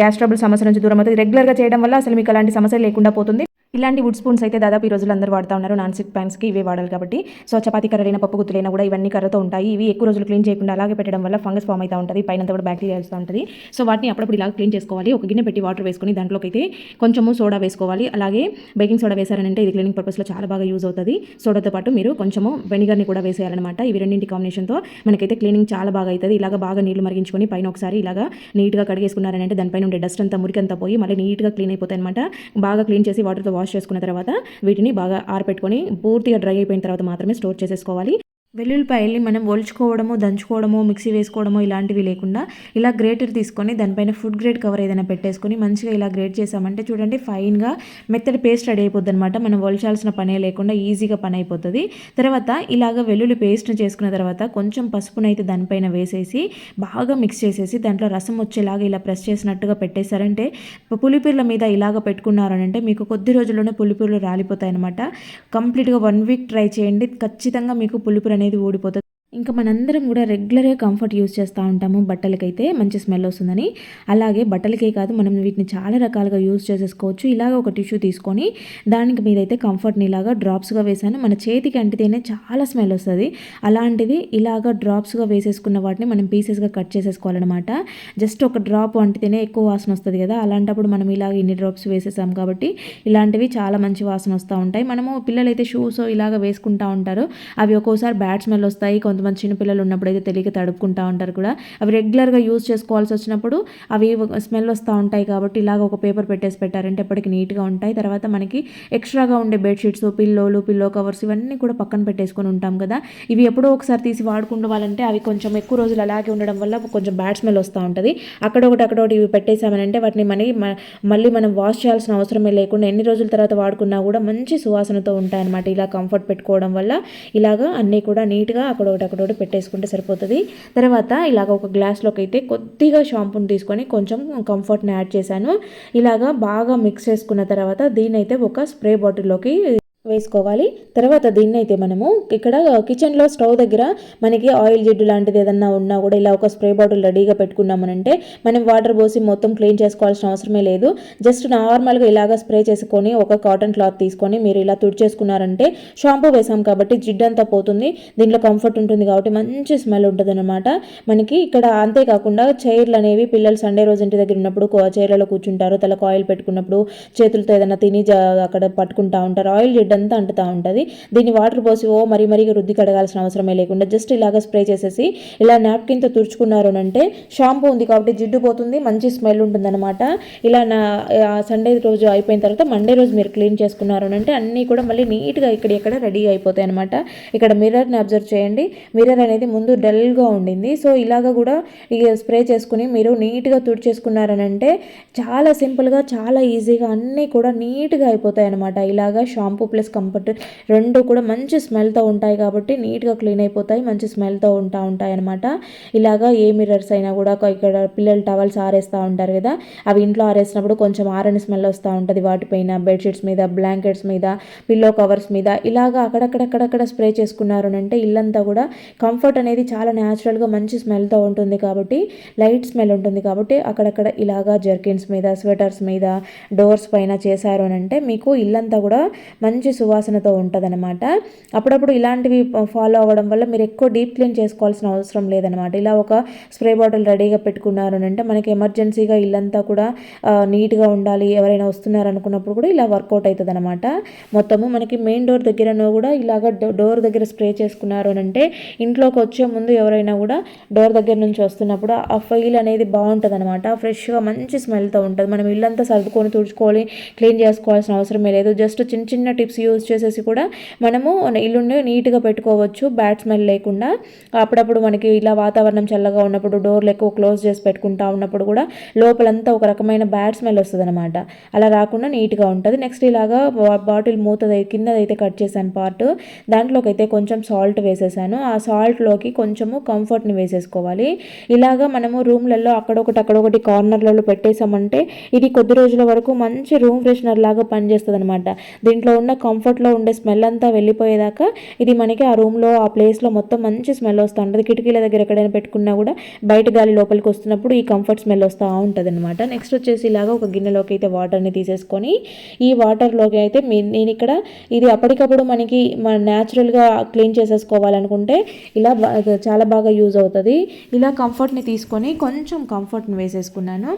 గ్యాస్ ట్రబుల్ సమస్య నుంచి దూరం అవుతుంది. రెగ్యులర్గా చేయడం వల్ల అసలు మీకు అలాంటి సమస్య లేకుండా పోతుంది. ఇలాంటి వుడ్ స్పూన్స్ అయితే దాదాపు ఈ రోజులు అందరూ వాడుతూ ఉన్నారు. నాన్ స్టిక్ ప్యాన్స్కి ఇవే వాడాలి కాబట్టి. సో చపాతీ కర్రైన, పప్పు గుత్తులైనా కూడా ఇవన్నీ కర్రతో ఉంటాయి. ఇవి ఎక్కువ రోజులు క్లీన్ చేయకుండా అలాగే పెట్టడం వల్ల ఫంగస్ ఫామ్ అవుతూ ఉంటుంది, పైన కూడా బ్యాక్టీరియా వస్తూ ఉంటుంది. సో వాటిని అప్పుడప్పుడు ఇలా క్లీన్ చేసుకోవాలి. ఒక గిన్నె పెట్టి వాటర్ వేసుకొని దాంట్లోకి అయితే కొంచెము సోడా వేసుకోవాలి. అలాగే బేకింగ్ సోడా వేసారంటే ఇది క్లీనింగ్ పర్పస్లో చాలా బాగా యూజ్ అవుతుంది. సోడాతో పాటు మీరు కొంచెము వెనిగర్ని కూడా వేసేయాలన్నమాట. ఇవి రెండింటి కాంబినేషన్తో మనకైతే క్లీనింగ్ చాలా బాగా అవుతుంది. ఇలాగ బాగా నీళ్లు మరిగించుకొని పైన ఒకసారి ఇలాగా నీట్గా కడిగేసుకున్నారంటే దానిపైన ఉండే డస్ట్ అంతా, మురికంతా పోయి మళ్ళీ నీట్గా క్లీన్ అయిపోతాయి అనమాట. బాగా క్లీన్ చేసి వాటర్తో వాష్ చేసుకున్న తర్వాత వీటిని బాగా ఆరపెట్టుకొని పూర్తిగా డ్రై అయిపోయిన తర్వాత మాత్రమే స్టోర్ చేసేసుకోవాలి. వెల్లుల్లిపాయల్ని మనం ఒలుచుకోవడము, దంచుకోవడము, మిక్సీ వేసుకోవడము ఇలాంటివి లేకుండా ఇలా గ్రేటర్ తీసుకొని దానిపైన ఫుడ్ గ్రేడ్ కవర్ ఏదైనా పెట్టేసుకొని మంచిగా ఇలా గ్రేట్ చేసామంటే చూడండి ఫైన్గా మెత్తడి పేస్ట్ రెడీ అయిపోద్ది అనమాట. మనం ఒలచాల్సిన పనే లేకుండా ఈజీగా పని అయిపోతుంది. తర్వాత ఇలాగ వెల్లుల్లి పేస్ట్ని చేసుకున్న తర్వాత కొంచెం పసుపునైతే దానిపైన వేసేసి బాగా మిక్స్ చేసేసి దాంట్లో రసం వచ్చేలాగా ఇలా ప్రెస్ చేసినట్టుగా పెట్టేశారంటే పులిపీర్ల మీద ఇలాగ పెట్టుకున్నారనంటే మీకు కొద్ది రోజుల్లోనే పులిపీర్లు రాలిపోతాయి అనమాట. కంప్లీట్గా 1 వీక్ ట్రై చేయండి, ఖచ్చితంగా మీకు పులిపీర అనేది ఊడిపోతుంది. ఇంకా మనందరం కూడా రెగ్యులర్గా కంఫర్ట్ యూజ్ చేస్తూ ఉంటాము బట్టలకైతే మంచి స్మెల్ వస్తుందని. అలాగే బట్టలకే కాదు మనం వీటిని చాలా రకాలుగా యూజ్ చేసేసుకోవచ్చు. ఇలాగ ఒక టిష్యూ తీసుకొని దానికి మీదైతే కంఫర్ట్ని ఇలాగా డ్రాప్స్గా వేసాను. మన చేతికి అంటితేనే చాలా స్మెల్ వస్తుంది. అలాంటిది ఇలాగ డ్రాప్స్గా వేసేసుకున్న వాటిని మనం పీసెస్గా కట్ చేసేసుకోవాలన్నమాట. జస్ట్ ఒక డ్రాప్ అంటితేనే ఎక్కువ వాసన వస్తుంది కదా, అలాంటప్పుడు మనం ఇలాగ ఇన్ని డ్రాప్స్ వేసేసాం కాబట్టి ఇలాంటివి చాలా మంచి వాసన వస్తూ ఉంటాయి. మనము పిల్లలైతే షూస్ ఇలాగ వేసుకుంటూ ఉంటారు, అవి ఒక్కోసారి బ్యాడ్ స్మెల్ వస్తాయి. కొంతమంది చిన్నపిల్లలు ఉన్నప్పుడు అయితే తెలియక తడుపుకుంటూ ఉంటారు కూడా. అవి రెగ్యులర్గా యూజ్ చేసుకోవాల్సి వచ్చినప్పుడు అవి స్మెల్ వస్తూ ఉంటాయి కాబట్టి ఇలాగ ఒక పేపర్ పెట్టారంటే ఎప్పటికీ నీట్గా ఉంటాయి. తర్వాత మనకి ఎక్స్ట్రాగా ఉండే బెడ్షీట్స్, పిల్లో కవర్స్ ఇవన్నీ కూడా పక్కన పెట్టేసుకొని ఉంటాం కదా, ఇవి ఎప్పుడో ఒకసారి తీసి వాడుకుంటావాలంటే అవి కొంచెం ఎక్కువ రోజులు అలాగే ఉండడం వల్ల కొంచెం బ్యాడ్ స్మెల్ వస్తూ ఉంటుంది. అక్కడొకటి ఇవి పెట్టేసామనంటే వాటిని మళ్ళీ మనం వాష్ చేయాల్సిన అవసరమే లేకుండా ఎన్ని రోజుల తర్వాత వాడుకున్నా కూడా మంచి సువాసనతో ఉంటాయన్నమాట. ఇలా కంఫర్ట్ పెట్టుకోవడం వల్ల ఇలాగా అన్నీ కూడా నీట్గా అక్కడొకటి పెట్టేసుకుంటే సరిపోతుంది. తర్వాత ఇలాగ ఒక గ్లాస్లోకి అయితే కొద్దిగా షాంపూని తీసుకొని కొంచెం కంఫర్ట్ని యాడ్ చేశాను. ఇలాగా బాగా మిక్స్ చేసుకున్న తర్వాత దీన్ని అయితే ఒక స్ప్రే బాటిల్లోకి వేసుకోవాలి. తర్వాత దీన్ని అయితే మనము ఇక్కడ కిచెన్లో స్టవ్ దగ్గర మనకి ఆయిల్ జిడ్డు లాంటిది ఏదన్నా ఉన్నా కూడా ఇలా ఒక స్ప్రే బాటిల్ రెడీగా పెట్టుకున్నామనంటే మనం వాటర్ పోసి మొత్తం క్లీన్ చేసుకోవాల్సిన అవసరమే లేదు. జస్ట్ నార్మల్గా ఇలాగ స్ప్రే చేసుకొని ఒక కాటన్ క్లాత్ తీసుకొని మీరు ఇలా తుడిచేసుకున్నారంటే షాంపూ వేసాం కాబట్టి జిడ్డంతా పోతుంది. దీంట్లో కంఫర్ట్ ఉంటుంది కాబట్టి మంచి స్మెల్ ఉంటుంది అనమాట మనకి ఇక్కడ. అంతేకాకుండా చైర్లు అనేవి పిల్లలు సండే రోజు ఇంటి దగ్గర ఉన్నప్పుడు చైర్లలో కూర్చుంటారు, తలకు ఆయిల్ పెట్టుకున్నప్పుడు చేతులతో ఏదైనా తిని అక్కడ పట్టుకుంటా ఉంటారు. ఆయిల్ జిడ్డు ఇల్లంతా అంటుతూ ఉంటుంది. దీన్ని వాటర్ పోసి మరీ రుద్ది కడగాల్సిన అవసరమే లేకుండా జస్ట్ ఇలాగ స్ప్రే చేసేసి ఇలా నాప్కిన్తో తుడుచుకున్నారు అంటే షాంపూ ఉంది కాబట్టి జిడ్డు పోతుంది, మంచి స్మెల్ ఉంటుందన్నమాట. ఇలా సండే రోజు అయిపోయిన తర్వాత మండే రోజు మీరు క్లీన్ చేసుకున్నారు అంటే అన్నీ కూడా మళ్ళీ నీట్గా ఇక్కడ రెడీ అయిపోతాయి అనమాట. ఇక్కడ మిర్రర్ని అబ్జర్వ్ చేయండి, మిర్రర్ అనేది ముందు డల్గా ఉండింది. సో ఇలాగ కూడా ఇక స్ప్రే చేసుకుని మీరు నీట్గా తుడిచేసుకున్నారనంటే చాలా సింపుల్గా చాలా ఈజీగా అన్నీ కూడా నీట్గా అయిపోతాయి అనమాట. ఇలాగా షాంపూ ప్లస్ కంఫర్ట్ రెండు కూడా మంచి స్మెల్తో ఉంటాయి కాబట్టి నీట్గా క్లీన్ అయిపోతాయి, మంచి స్మెల్తో ఉంటాయి అనమాట. ఇలాగా ఏ మిర్రర్స్ అయినా కూడా ఇక్కడ పిల్లలు టవల్స్ ఆరేస్తూ ఉంటారు కదా, అవి ఇంట్లో ఆరేసినప్పుడు కొంచెం ఆరని స్మెల్ వస్తూ ఉంటుంది. వాటిపైన బెడ్షీట్స్ మీద, బ్లాంకెట్స్ మీద, పిల్లో కవర్స్ మీద ఇలాగా అక్కడక్కడ స్ప్రే చేసుకున్నారు అంటే ఇల్లంతా కూడా కంఫర్ట్ అనేది చాలా న్యాచురల్గా మంచి స్మెల్తో ఉంటుంది కాబట్టి, లైట్ స్మెల్ ఉంటుంది కాబట్టి అక్కడక్కడ ఇలాగా జర్కిన్స్ మీద, స్వెటర్స్ మీద, డోర్స్ పైన చేశారు అంటే మీకు ఇల్లంతా కూడా మంచి సువాసనతో ఉంటుందన్నమాట. అప్పుడప్పుడు ఇలాంటివి ఫాలో అవ్వడం వల్ల మీరు ఎక్కువ డీప్ క్లీన్ చేసుకోవాల్సిన అవసరం లేదనమాట. ఇలా ఒక స్ప్రే బాటిల్ రెడీగా పెట్టుకున్నారు అంటే మనకి ఎమర్జెన్సీగా ఇల్లంతా కూడా నీట్గా ఉండాలి, ఎవరైనా వస్తున్నారు అనుకున్నప్పుడు కూడా ఇలా వర్కౌట్ అవుతుంది అనమాట. మొత్తము మనకి మెయిన్ డోర్ దగ్గరనో కూడా ఇలాగ డోర్ దగ్గర స్ప్రే చేసుకున్నారు అంటే ఇంట్లోకి వచ్చే ముందు ఎవరైనా కూడా డోర్ దగ్గర నుంచి వస్తున్నప్పుడు ఆ ఫీల్ అనేది బాగుంటుంది అనమాట. ఫ్రెష్గా మంచి స్మెల్తో ఉంటుంది. మనం ఇల్లంతా సర్దుకొని తుడుచుకోవాలి, క్లీన్ చేసుకోవాల్సిన అవసరమే లేదు. జస్ట్ చిన్న టిప్స్ యూజ్ చేసేసి కూడా మనము ఇల్లుని నీట్గా పెట్టుకోవచ్చు బ్యాడ్ స్మెల్ లేకుండా. అప్పుడప్పుడు మనకి ఇలా వాతావరణం చల్లగా ఉన్నప్పుడు డోర్లు ఎక్కువ క్లోజ్ చేసి పెట్టుకుంటా ఉన్నప్పుడు కూడా లోపలంతా ఒక రకమైన బ్యాడ్ స్మెల్ వస్తుంది అనమాట. అలా రాకుండా నీట్గా ఉంటుంది. నెక్స్ట్ ఇలాగా బాటిల్ మూత కిందదైతే కట్ చేశాను పార్ట్, దాంట్లోకి అయితే కొంచెం సాల్ట్ వేసేసాను. ఆ సాల్ట్లోకి కొంచెము కంఫర్ట్ని వేసేసుకోవాలి. ఇలాగా మనము రూమ్లలో అక్కడొకటి కార్నర్లలో పెట్టేసామంటే ఇది కొద్ది రోజుల వరకు మంచి రూమ్ ఫ్రెషనర్ లాగా పనిచేస్తుంది అనమాట. దీంట్లో ఉన్న కంఫర్ట్లో ఉండే స్మెల్ అంతా వెళ్ళిపోయేదాకా ఇది మనకి ఆ రూమ్లో ఆ ప్లేస్లో మొత్తం మంచి స్మెల్ వస్తూ ఉంటుంది. కిటికీల దగ్గర ఎక్కడైనా పెట్టుకున్నా కూడా బయట గాలి లోపలికి వస్తున్నప్పుడు ఈ కంఫర్ట్ స్మెల్ వస్తూ ఉంటుంది అనమాట. నెక్స్ట్ వచ్చేసి ఇలాగా ఒక గిన్నెలోకి అయితే వాటర్ని తీసేసుకొని ఈ వాటర్లోకి అయితే నేను ఇక్కడ ఇది అప్పటికప్పుడు మనకి న్యాచురల్గా క్లీన్ చేసేసుకోవాలనుకుంటే ఇలా చాలా బాగా యూజ్ అవుతుంది. ఇలా కంఫర్ట్ని తీసుకొని కొంచెం కంఫర్ట్ని వేసేసుకున్నాను.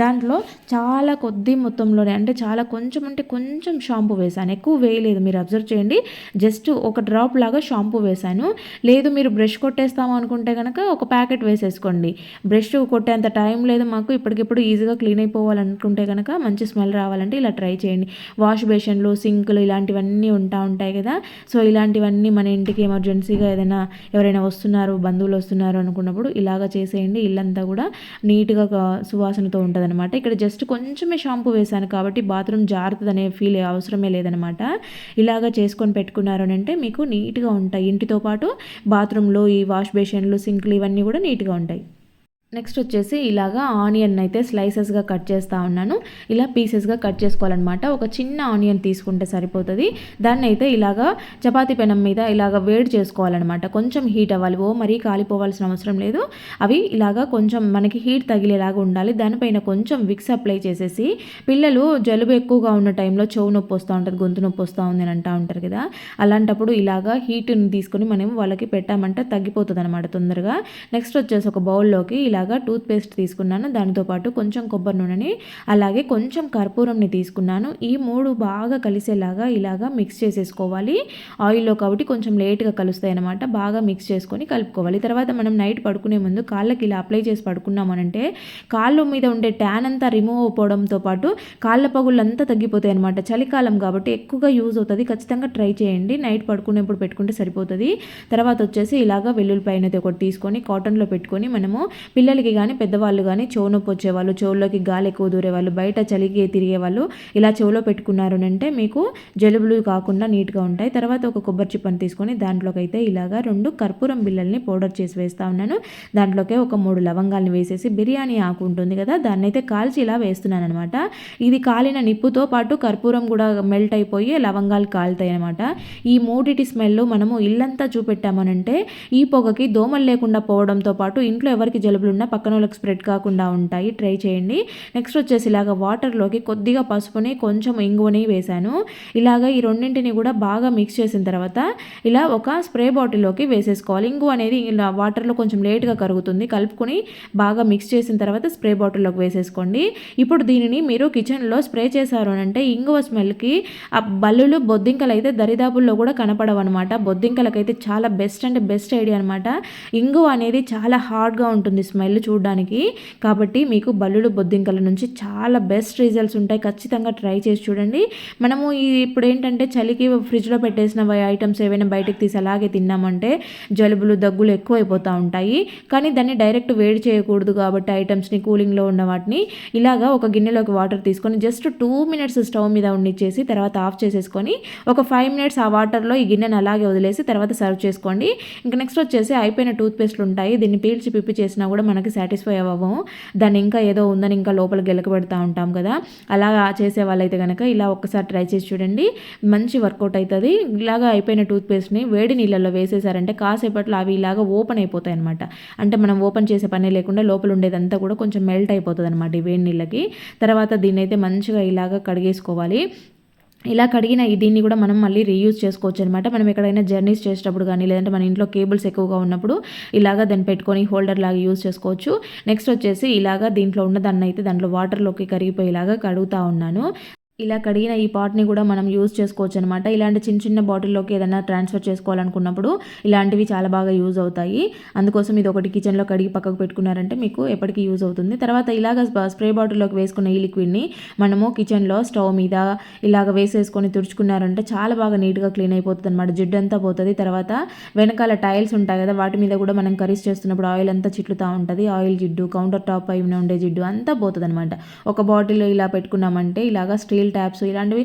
దాంట్లో చాలా కొద్ది మొత్తంలోనే అంటే చాలా కొంచెం అంటే కొంచెం షాంపూ వేసాను, ఎక్కువ వేయలేదు. మీరు అబ్జర్వ్ చేయండి, జస్ట్ ఒక డ్రాప్ లాగా షాంపూ వేసాను. లేదు మీరు బ్రష్ కొట్టేస్తాము అనుకుంటే కనుక ఒక ప్యాకెట్ వేసేసుకోండి. బ్రష్ కొట్టేంత టైం లేదు మాకు, ఇప్పటికిప్పుడు ఈజీగా క్లీన్ అయిపోవాలనుకుంటే కనుక, మంచి స్మెల్ రావాలంటే ఇలా ట్రై చేయండి. వాష్ బేషన్లు, సింకులు ఇలాంటివన్నీ ఉంటాయి కదా. సో ఇలాంటివన్నీ మన ఇంటికి ఎమర్జెన్సీగా ఏదైనా ఎవరైనా వస్తున్నారు, బంధువులు వస్తున్నారు అనుకున్నప్పుడు ఇలాగ చేసేయండి. ఇల్లంతా కూడా నీట్గా సువాసనతో ఉంటుంది అనమాట. ఇక్కడ జస్ట్ కొంచెమే షాంపూ వేసాను కాబట్టి బాత్రూమ్ జారుతుంది అనే ఫీల్ అవసరమే లేదనమాట. ఇలాగ చేసుకొని పెట్టుకున్నారు అంటే మీకు నీట్గా ఉంటాయి. ఇంటితో పాటు బాత్రూంలో ఈ వాష్ బేషన్లు, సింకులు ఇవన్నీ కూడా నీట్గా ఉంటాయి. నెక్స్ట్ వచ్చేసి ఇలాగా ఆనియన్ అయితే స్లైసెస్గా కట్ చేస్తూ ఉన్నాను. ఇలా పీసెస్గా కట్ చేసుకోవాలన్నమాట. ఒక చిన్న ఆనియన్ తీసుకుంటే సరిపోతుంది. దాన్ని అయితే ఇలాగా చపాతీ పెనం మీద ఇలాగ వేడి చేసుకోవాలన్నమాట. కొంచెం హీట్ అవ్వాలి, మరీ కాలిపోవాల్సిన అవసరం లేదు. అవి ఇలాగా కొంచెం మనకి హీట్ తగిలేలాగా ఉండాలి. దానిపైన కొంచెం విక్స్ అప్లై చేసేసి, పిల్లలు జలుబు ఎక్కువగా ఉన్న టైంలో చెవు నొప్పి వస్తూ ఉంటుంది, గొంతు నొప్పి వస్తూ ఉంది అని అంటూ ఉంటారు కదా, అలాంటప్పుడు ఇలాగా హీట్ని తీసుకొని మనం వాళ్ళకి పెట్టామంటే తగ్గిపోతుంది అనమాట తొందరగా. నెక్స్ట్ వచ్చేసి ఒక బౌల్లోకి ఇలాగా టూత్ పేస్ట్ తీసుకున్నాను. దానితో పాటు కొంచెం కొబ్బరి నూనెని, అలాగే కొంచెం కర్పూరంని తీసుకున్నాను. ఈ మూడు బాగా కలిసేలాగా ఇలాగా మిక్స్ చేసేసుకోవాలి. ఆయిల్లో కాబట్టి కొంచెం లేట్గా కలుస్తాయి అనమాట. బాగా మిక్స్ చేసుకొని కలుపుకోవాలి. తర్వాత మనం నైట్ పడుకునే ముందు కాళ్ళకి ఇలా అప్లై చేసి పడుకున్నామనంటే కాళ్ళు మీద ఉండే ట్యాన్ అంతా రిమూవ్ అయిపోవడంతో పాటు కాళ్ళ పగుళ్ళంతా తగ్గిపోతాయి అనమాట. చలికాలం కాబట్టి ఎక్కువగా యూజ్ అవుతుంది. ఖచ్చితంగా ట్రై చేయండి. నైట్ పడుకునేప్పుడు పెట్టుకుంటే సరిపోతుంది. తర్వాత వచ్చేసి ఇలాగా వెల్లుల్లిపాయ అనేది ఒకటి తీసుకొని కాటన్లో పెట్టుకొని మనము పిల్లలకి కానీ పెద్దవాళ్ళు కానీ చెవు నొప్పి వచ్చేవాళ్ళు, చెవుల్లోకి గాలి ఎక్కువ దూరేవాళ్ళు, బయట చలికి తిరిగేవాళ్ళు ఇలా చెవులో పెట్టుకున్నారు అంటే మీకు జలుబులు కాకుండా నీట్గా ఉంటాయి. తర్వాత ఒక కొబ్బరి చిప్పని తీసుకొని దాంట్లోకి అయితే ఇలాగా 2 కర్పూరం బిళ్ళల్ని పౌడర్ చేసి వేస్తూ ఉన్నాను. దాంట్లోకి ఒక 3 లవంగాల్ని వేసేసి బిర్యానీ ఆకు ఉంటుంది కదా, దాన్ని అయితే కాల్చి ఇలా వేస్తున్నాను అనమాట. ఇది కాలిన నిప్పుతో పాటు కర్పూరం కూడా మెల్ట్ అయిపోయి లవంగాలు కాలుతాయి అనమాట. ఈ మూడిటి స్మెల్ మనము ఇల్లంతా చూపెట్టామనంటే ఈ పొగకి దోమలు లేకుండా పోవడంతో పాటు ఇంట్లో ఎవరికి జలుబులు లేకుండా పక్కన వాళ్ళకి స్ప్రెడ్ కాకుండా ఉంటాయి. ట్రై చేయండి. నెక్స్ట్ వచ్చేసి ఇలాగ వాటర్లోకి కొద్దిగా పసుపుని కొంచెం ఇంగువని వేశాను. ఇలాగ ఈ రెండింటిని కూడా బాగా మిక్స్ చేసిన తర్వాత ఇలా ఒక స్ప్రే బాటిల్లోకి వేసేసుకోవాలి. ఇంగువ అనేది ఇలా వాటర్లో కొంచెం లేట్గా కరుగుతుంది. కలుపుకొని బాగా మిక్స్ చేసిన తర్వాత స్ప్రే బాటిల్లోకి వేసేసుకోండి. ఇప్పుడు దీనిని మీరు కిచెన్లో స్ప్రే చేశారు అంటే ఇంగువ స్మెల్కి ఆ బల్లులు బొద్దింకలు అయితే దరిదాపుల్లో కూడా కనపడవు అనమాట. బొద్దింకలకైతే చాలా బెస్ట్ అంటే బెస్ట్ ఐడియా అనమాట. ఇంగువ అనేది చాలా హార్డ్గా ఉంటుంది స్మెల్ చూడడానికి. కాబట్టి మీకు బల్లులు బొద్దింకల నుంచి చాలా బెస్ట్ రిజల్ట్స్ ఉంటాయి. ఖచ్చితంగా ట్రై చేసి చూడండి. మనము ఇప్పుడు ఏంటంటే చలికి ఫ్రిడ్జ్లో పెట్టేసిన ఐటమ్స్ ఏవైనా బయటకు తీసి అలాగే తిన్నామంటే జలుబులు దగ్గులు ఎక్కువ అయిపోతూ ఉంటాయి. కానీ దాన్ని డైరెక్ట్ వేడి చేయకూడదు కాబట్టి ఐటమ్స్ని కూలింగ్లో ఉన్న వాటిని ఇలాగా ఒక గిన్నెలోకి వాటర్ తీసుకొని జస్ట్ 2 మినిట్స్ స్టవ్ మీద ఉండిచ్చేసి తర్వాత ఆఫ్ చేసేసుకొని ఒక 5 మినిట్స్ ఆ వాటర్లో ఈ గిన్నెను అలాగే వదిలేసి తర్వాత సర్వ్ చేసుకోండి. ఇంకా నెక్స్ట్ వచ్చేసి అయిపోయిన టూత్పేస్ట్లు ఉంటాయి. దీన్ని పీల్చి పిప్పి చేసినా కూడా మనకి సాటిస్ఫై అవ్వము. దాన్ని ఇంకా ఏదో ఉందని ఇంకా లోపల గెలక పెడతా ఉంటాం కదా. అలా చేసే వాళ్ళైతే కనుక ఇలా ఒక్కసారి ట్రై చేసి చూడండి. మంచి వర్కౌట్ అవుతుంది. ఇలాగా అయిపోయిన టూత్పేస్ట్ని వేడి నీళ్ళల్లో వేసేసారంటే కాసేపట్లో అవి ఇలాగా ఓపెన్ అయిపోతాయి అనమాట. అంటే మనం ఓపెన్ చేసే పని లేకుండా లోపల ఉండేదంతా కూడా కొంచెం మెల్ట్ అయిపోతుంది అనమాట ఈ వేడి నీళ్ళకి. తర్వాత దీన్ని అయితే మంచిగా ఇలాగా కడిగేసుకోవాలి. ఇలా కడిగిన దీన్ని కూడా మనం మళ్ళీ రీయూజ్ చేసుకోవచ్చు అనమాట. మనం ఎక్కడైనా జర్నీస్ చేసేటప్పుడు కానీ లేదంటే మన ఇంట్లో కేబుల్స్ ఎక్కువగా ఉన్నప్పుడు ఇలాగా దాన్ని పెట్టుకొని హోల్డర్ లాగా యూజ్ చేసుకోవచ్చు. నెక్స్ట్ వచ్చేసి ఇలాగా దీంట్లో ఉన్నదాన్ని అయితే దాంట్లో వాటర్లోకి కరిగిపోయేలాగా కడుగుతూ ఉన్నాను. ఇలా కడిగిన ఈ పాట్ని కూడా మనం యూజ్ చేసుకోవచ్చు అనమాట. ఇలాంటి చిన్న చిన్న బాటిల్లోకి ఏదైనా ట్రాన్స్ఫర్ చేసుకోవాలనుకున్నప్పుడు ఇలాంటివి చాలా బాగా యూజ్ అవుతాయి. అందుకోసం ఇది ఒకటి కిచెన్లో కడిగి పక్కకు పెట్టుకున్నారంటే మీకు ఎప్పటికీ యూజ్ అవుతుంది. తర్వాత ఇలాగ స్ప్రే బాటిల్లోకి వేసుకున్న ఈ లిక్విడ్ని మనము కిచెన్లో స్టవ్ మీద ఇలాగ వేసేసుకొని తుడుచుకున్నారంటే చాలా బాగా నీట్గా క్లీన్ అయిపోతుంది అనమాట. జిడ్డు అంతా పోతుంది. తర్వాత వెనకాల టైల్స్ ఉంటాయి కదా వాటి మీద కూడా మనం కర్రీస్ చేస్తున్నప్పుడు ఆయిల్ అంతా చిట్లుతూ ఉంటుంది. ఆయిల్ జిడ్డు, కౌంటర్ టాప్ పైన ఉండే జిడ్డు అంతా పోతుంది అనమాట. ఒక బాటిల్లో ఇలా పెట్టుకున్నామంటే ఇలాగ స్టీల్ ట్యాప్స్ ఇలాంటివి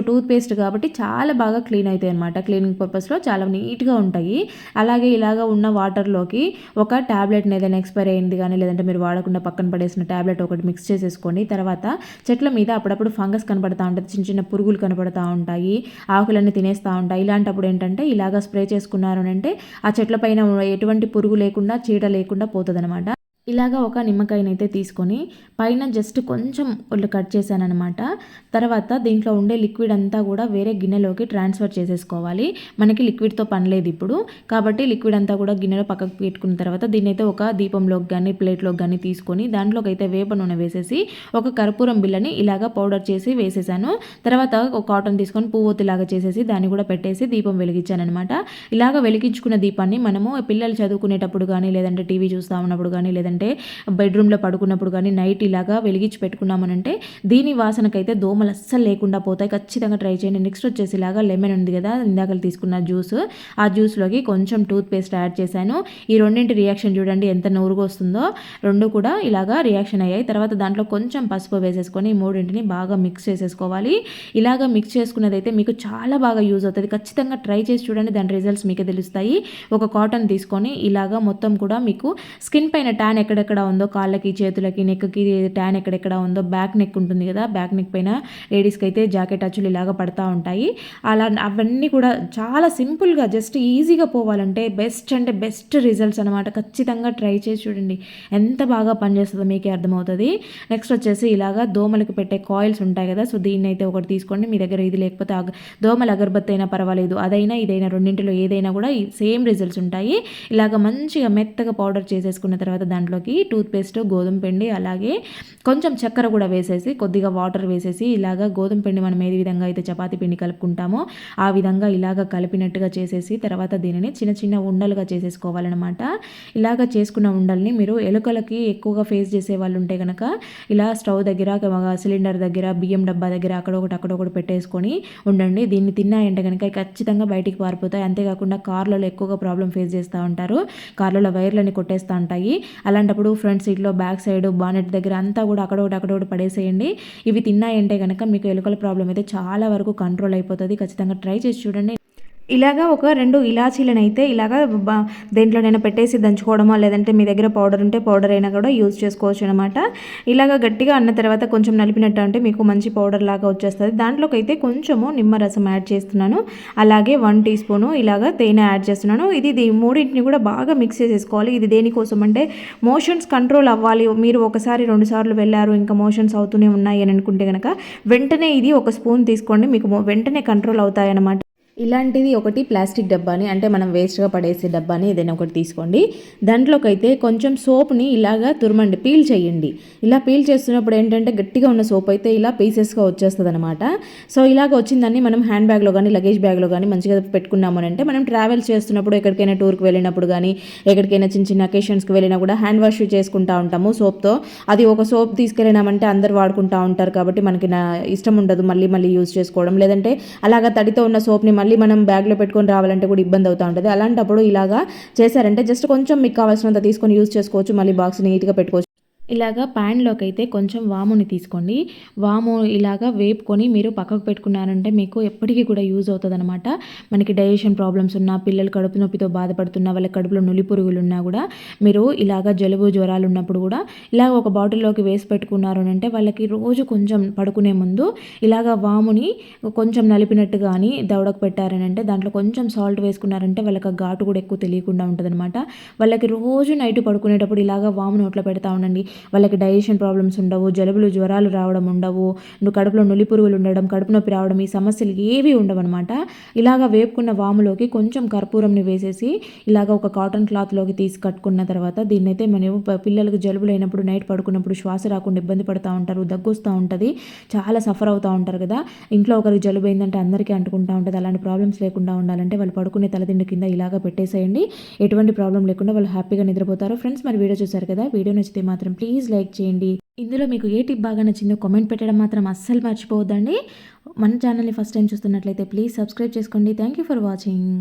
టూత్ పేస్ట్ కాబట్టి చాలా బాగా క్లీన్ అవుతాయి అనమాట. క్లీనింగ్ పర్పస్లో చాలా నీట్గా ఉంటాయి. అలాగే ఇలాగ ఉన్న వాటర్లోకి ఒక ట్యాబ్లెట్ని ఏదైనా ఎక్స్పైర్ అయింది కానీ లేదంటే మీరు వాడకుండా పక్కన పడేసిన ట్యాబ్లెట్ ఒకటి మిక్స్ చేసేసుకోండి. తర్వాత చెట్ల మీద అప్పుడప్పుడు ఫంగస్ కనపడతా ఉంటుంది, చిన్న చిన్న పురుగులు కనపడతా ఉంటాయి, ఆకులన్నీ తినేస్తూ ఉంటాయి. ఇలాంటప్పుడు ఏంటంటే ఇలాగ స్ప్రే చేసుకున్నారు అంటే ఆ చెట్ల పైన ఎటువంటి పురుగు లేకుండా చీడ లేకుండా పోతుంది అనమాట. ఇలాగా ఒక నిమ్మకాయనైతే తీసుకొని పైన జస్ట్ కొంచెం కట్ చేశాను అనమాట. తర్వాత దీంట్లో ఉండే లిక్విడ్ అంతా కూడా వేరే గిన్నెలోకి ట్రాన్స్ఫర్ చేసేసుకోవాలి. మనకి లిక్విడ్తో పని లేదు ఇప్పుడు కాబట్టి లిక్విడ్ అంతా కూడా గిన్నెలో పక్కకు పెట్టుకున్న తర్వాత దీన్ని అయితే ఒక దీపంలోకి కానీ ప్లేట్లోకి కానీ తీసుకొని దాంట్లోకి అయితే వేప నూనె వేసేసి ఒక కర్పూరం బిళ్ళని ఇలాగా పౌడర్ చేసి వేసేసాను. తర్వాత ఒక కాటన్ తీసుకొని పువ్వొత్తిలాగా చేసేసి దాన్ని కూడా పెట్టేసి దీపం వెలిగించాను అనమాట. ఇలాగ వెలిగించుకున్న దీపాన్ని మనము పిల్లలు చదువుకునేటప్పుడు కానీ లేదంటే టీవీ చూస్తూ ఉన్నప్పుడు కానీ లేదంటే బెడ్రూమ్లో పడుకున్నప్పుడు కానీ నైట్ ఇలాగా వెలిగించి పెట్టుకున్నామనంటే దీని వాసనకైతే దోమలు అస్సలు లేకుండా పోతాయి. ఖచ్చితంగా ట్రై చేయండి. నెక్స్ట్ వచ్చేసి ఇలాగా లెమన్ ఉంది కదా ఇందాక తీసుకున్న జ్యూస్, ఆ జ్యూస్లోకి కొంచెం టూత్ పేస్ట్ యాడ్ చేశాను. ఈ రెండింటి రియాక్షన్ చూడండి ఎంత నూరుగా వస్తుందో. రెండు కూడా ఇలాగా రియాక్షన్ అయ్యాయి. తర్వాత దాంట్లో కొంచెం పసుపు వేసేసుకొని ఈ మూడింటిని బాగా మిక్స్ చేసేసుకోవాలి. ఇలాగా మిక్స్ చేసుకున్నదైతే మీకు చాలా బాగా యూజ్ అవుతుంది. ఖచ్చితంగా ట్రై చేసి చూడండి. దాని రిజల్ట్స్ మీకే తెలుస్తాయి. ఒక కాటన్ తీసుకొని ఇలాగా మొత్తం కూడా మీకు స్కిన్ పైన ట్యాన్ ఎక్కడెక్కడ ఉందో కాళ్ళకి చేతులకి నెక్కి ట్యాన్ ఎక్కడెక్కడ ఉందో బ్యాక్ నెక్ ఉంటుంది కదా బ్యాక్ నెక్ పైన లేడీస్కి అయితే జాకెట్ అచ్చులు ఇలాగా పడతా ఉంటాయి. అలా అవన్నీ కూడా చాలా సింపుల్గా జస్ట్ ఈజీగా పోవాలంటే బెస్ట్ అంటే బెస్ట్ రిజల్ట్స్ అనమాట. ఖచ్చితంగా ట్రై చేసి చూడండి ఎంత బాగా పనిచేస్తుందో మీకే అర్థమవుతుంది. నెక్స్ట్ వచ్చేసి ఇలాగా దోమలకు పెట్టే కాయిల్స్ ఉంటాయి కదా, సో దీన్ని అయితే ఒకటి తీసుకోండి. మీ దగ్గర ఇది లేకపోతే దోమల అగరబత్తి అయినా పర్వాలేదు, అదైనా ఇదైనా రెండింటిలో ఏదైనా కూడా సేమ్ రిజల్ట్స్ ఉంటాయి. ఇలాగ మంచిగా మెత్తగా పౌడర్ చేసేసుకున్న తర్వాత దాంట్లోకి టూత్ పేస్ట్, గోధుమ పిండి అలాగే కొంచెం చక్కెర కూడా వేసేసి కొద్దిగా వాటర్ వేసేసి ఇలాగ గోధుమ పిండి మనం ఏ విధంగా అయితే చపాతీ పిండి కలుపుకుంటామో ఆ విధంగా ఇలాగ కలిపినట్టుగా చేసేసి తర్వాత దీనిని చిన్న చిన్న ఉండలుగా చేసేసుకోవాలన్నమాట. ఇలాగ చేసుకున్న ఉండల్ని మీరు ఎలుకలకి ఎక్కువగా ఫేస్ చేసే వాళ్ళు ఉంటే కనుక ఇలా స్టవ్ దగ్గర సిలిండర్ దగ్గర బియ్యం డబ్బా దగ్గర అక్కడొకటి పెట్టేసుకొని ఉండండి. దీన్ని తిన్నాయంటే కనుక ఖచ్చితంగా బయటికి పారిపోతాయి. అంతేకాకుండా కార్లలో ఎక్కువగా ప్రాబ్లం ఫేస్ చేస్తూ ఉంటారు. కార్లలో వైర్లని కొట్టేస్తూ ఉంటాయి. అలాంటప్పుడు ఫ్రంట్ సీట్లో బ్యాక్ సైడ్ బానెట్ దగ్గర అంతా కూడా అక్కడొకటి పడేసేయండి. ఇవి తిన్నాయంటే కనుక మీకు ఎలుకల ప్రాబ్లం అయితే చాలా వరకు కంట్రోల్ అయిపోతుంది. ఖచ్చితంగా ట్రై చేసి చూడండి. ఇలాగా ఒక 2 ఇలాచీలను అయితే ఇలాగా దేంట్లోనైనా పెట్టేసి దంచుకోవడమో, లేదంటే మీ దగ్గర పౌడర్ ఉంటే పౌడర్ అయినా కూడా యూజ్ చేసుకోవచ్చు అనమాట. ఇలాగ గట్టిగా అన్న తర్వాత కొంచెం నలిపినట్టు అంటే మీకు మంచి పౌడర్ లాగా వచ్చేస్తుంది. దాంట్లోకి అయితే కొంచెము నిమ్మరసం యాడ్ చేస్తున్నాను, అలాగే 1 టీ స్పూను ఇలాగ తేనె యాడ్ చేస్తున్నాను. ఇది మూడింటిని కూడా బాగా మిక్స్ చేసేసుకోవాలి. ఇది దేనికోసం అంటే మోషన్స్ కంట్రోల్ అవ్వాలి. మీరు ఒకసారి 2 సార్లు వెళ్ళారు, ఇంకా మోషన్స్ అవుతూనే ఉన్నాయి అని అనుకుంటే కనుక వెంటనే ఇది 1 స్పూన్ తీసుకోండి, మీకు వెంటనే కంట్రోల్ అవుతాయి అన్నమాట. ఇలాంటిది ఒకటి ప్లాస్టిక్ డబ్బాని, అంటే మనం వేస్ట్గా పడేసే డబ్బాని ఏదైనా ఒకటి తీసుకోండి. దాంట్లోకి అయితే కొంచెం సోప్ని ఇలాగా తురమండి, పీల్ చేయండి. ఇలా పీల్ చేస్తున్నప్పుడు ఏంటంటే గట్టిగా ఉన్న సోప్ అయితే ఇలా పీసెస్గా వచ్చేస్తుంది అనమాట. సో ఇలాగ వచ్చిందని మనం హ్యాండ్ బ్యాగ్లో కానీ లగేజ్ బ్యాగ్లో కానీ మంచిగా పెట్టుకున్నాము అంటే మనం ట్రావెల్ చేస్తున్నప్పుడు ఎక్కడికైనా టూర్కి వెళ్ళినప్పుడు కానీ ఎక్కడికైనా చిన్న చిన్న అకేషన్స్కి వెళ్ళినా కూడా హ్యాండ్ వాష్ చేసుకుంటూ ఉంటాము సోప్తో. అది ఒక సోప్ తీసుకెళ్ళినామంటే అందరు వాడుకుంటూ ఉంటారు కాబట్టి మనకి ఇష్టం ఉండదు మళ్ళీ మళ్ళీ యూజ్ చేసుకోవడం. లేదంటే అలాగా తడితో ఉన్న సోప్ని మళ్ళీ మనం బ్యాగ్లో పెట్టుకొని రావాలంటే కూడా ఇబ్బంది అవుతూ ఉంటుంది. అలాంటప్పుడు ఇలాగా చేశారంటే జస్ట్ కొంచెం మీకు కావాల్సినంత తీసుకొని యూజ్ చేసుకోవచ్చు, మళ్ళీ బాక్స్ నీట్గా పెట్టుకోవచ్చు. ఇలాగా ప్యాన్లోకి అయితే కొంచెం వాముని తీసుకోండి. వాము ఇలాగా వేపుకొని మీరు పక్కకు పెట్టుకున్నారంటే మీకు ఎప్పటికీ కూడా యూజ్ అవుతుంది అనమాట. మనకి డైజెషన్ ప్రాబ్లమ్స్ ఉన్నా, పిల్లలు కడుపు నొప్పితో బాధపడుతున్నా, వాళ్ళ కడుపులో నులి పురుగులు ఉన్నా కూడా మీరు ఇలాగా జలుబు జ్వరాలు ఉన్నప్పుడు కూడా ఇలాగ ఒక బాటిల్లోకి వేసి పెట్టుకున్నారు అంటే వాళ్ళకి రోజు కొంచెం పడుకునే ముందు ఇలాగ వాముని కొంచెం నలిపినట్టు కానీ దవడకు పెట్టారనంటే దాంట్లో కొంచెం సాల్ట్ వేసుకున్నారంటే వాళ్ళకి ఘాటు కూడా ఎక్కువ తెలియకుండా ఉంటుంది అనమాట. వాళ్ళకి రోజు నైట్ పడుకునేటప్పుడు ఇలాగ వాము నోట్లో పెడతా ఉండండి. వాళ్ళకి డైజెషన్ ప్రాబ్లమ్స్ ఉండవు, జలుబులు జ్వరాలు రావడం ఉండవు, కడుపులో నులి పురుగులు ఉండడం, కడుపు నొప్పి రావడం, ఈ సమస్యలు ఏవి ఉండవు అనమాట. ఇలాగ వేపుకున్న వాములోకి కొంచెం కర్పూరంని వేసేసి ఇలాగ ఒక కాటన్ క్లాత్లోకి తీసి కట్టుకున్న తర్వాత దీన్నైతే మనం పిల్లలకు జలుబులు అయినప్పుడు నైట్ పడుకున్నప్పుడు శ్వాస రాకుండా ఇబ్బంది పడుతూ ఉంటారు, దగ్గు వస్తూ ఉంటుంది, చాలా సఫర్ అవుతూ ఉంటారు కదా. ఇంట్లో ఒకరికి జలుబు అయిందంటే అందరికీ అంటుకుంటూ ఉంటుంది. అలాంటి ప్రాబ్లమ్స్ లేకుండా ఉండాలంటే వాళ్ళు పడుకునే తలదిండి కింద ఇలాగ పెట్టేసేయండి. ఎటువంటి ప్రాబ్లం లేకుండా వాళ్ళు హ్యాపీగా నిద్రపోతారు. ఫ్రెండ్స్, మరి వీడియో చూసారు కదా, వీడియో నచ్చితే మాత్రం ప్లీజ్ లైక్ చేయండి. ఇందులో మీకు ఏ టిప్ బాగా నచ్చిందో కామెంట్ పెట్టడం మాత్రం అస్సలు మర్చిపోవద్దండి. మన ఛానల్ని ఫస్ట్ టైం చూస్తున్నట్లయితే ప్లీజ్ సబ్స్క్రైబ్ చేసుకోండి. Thank you for watching.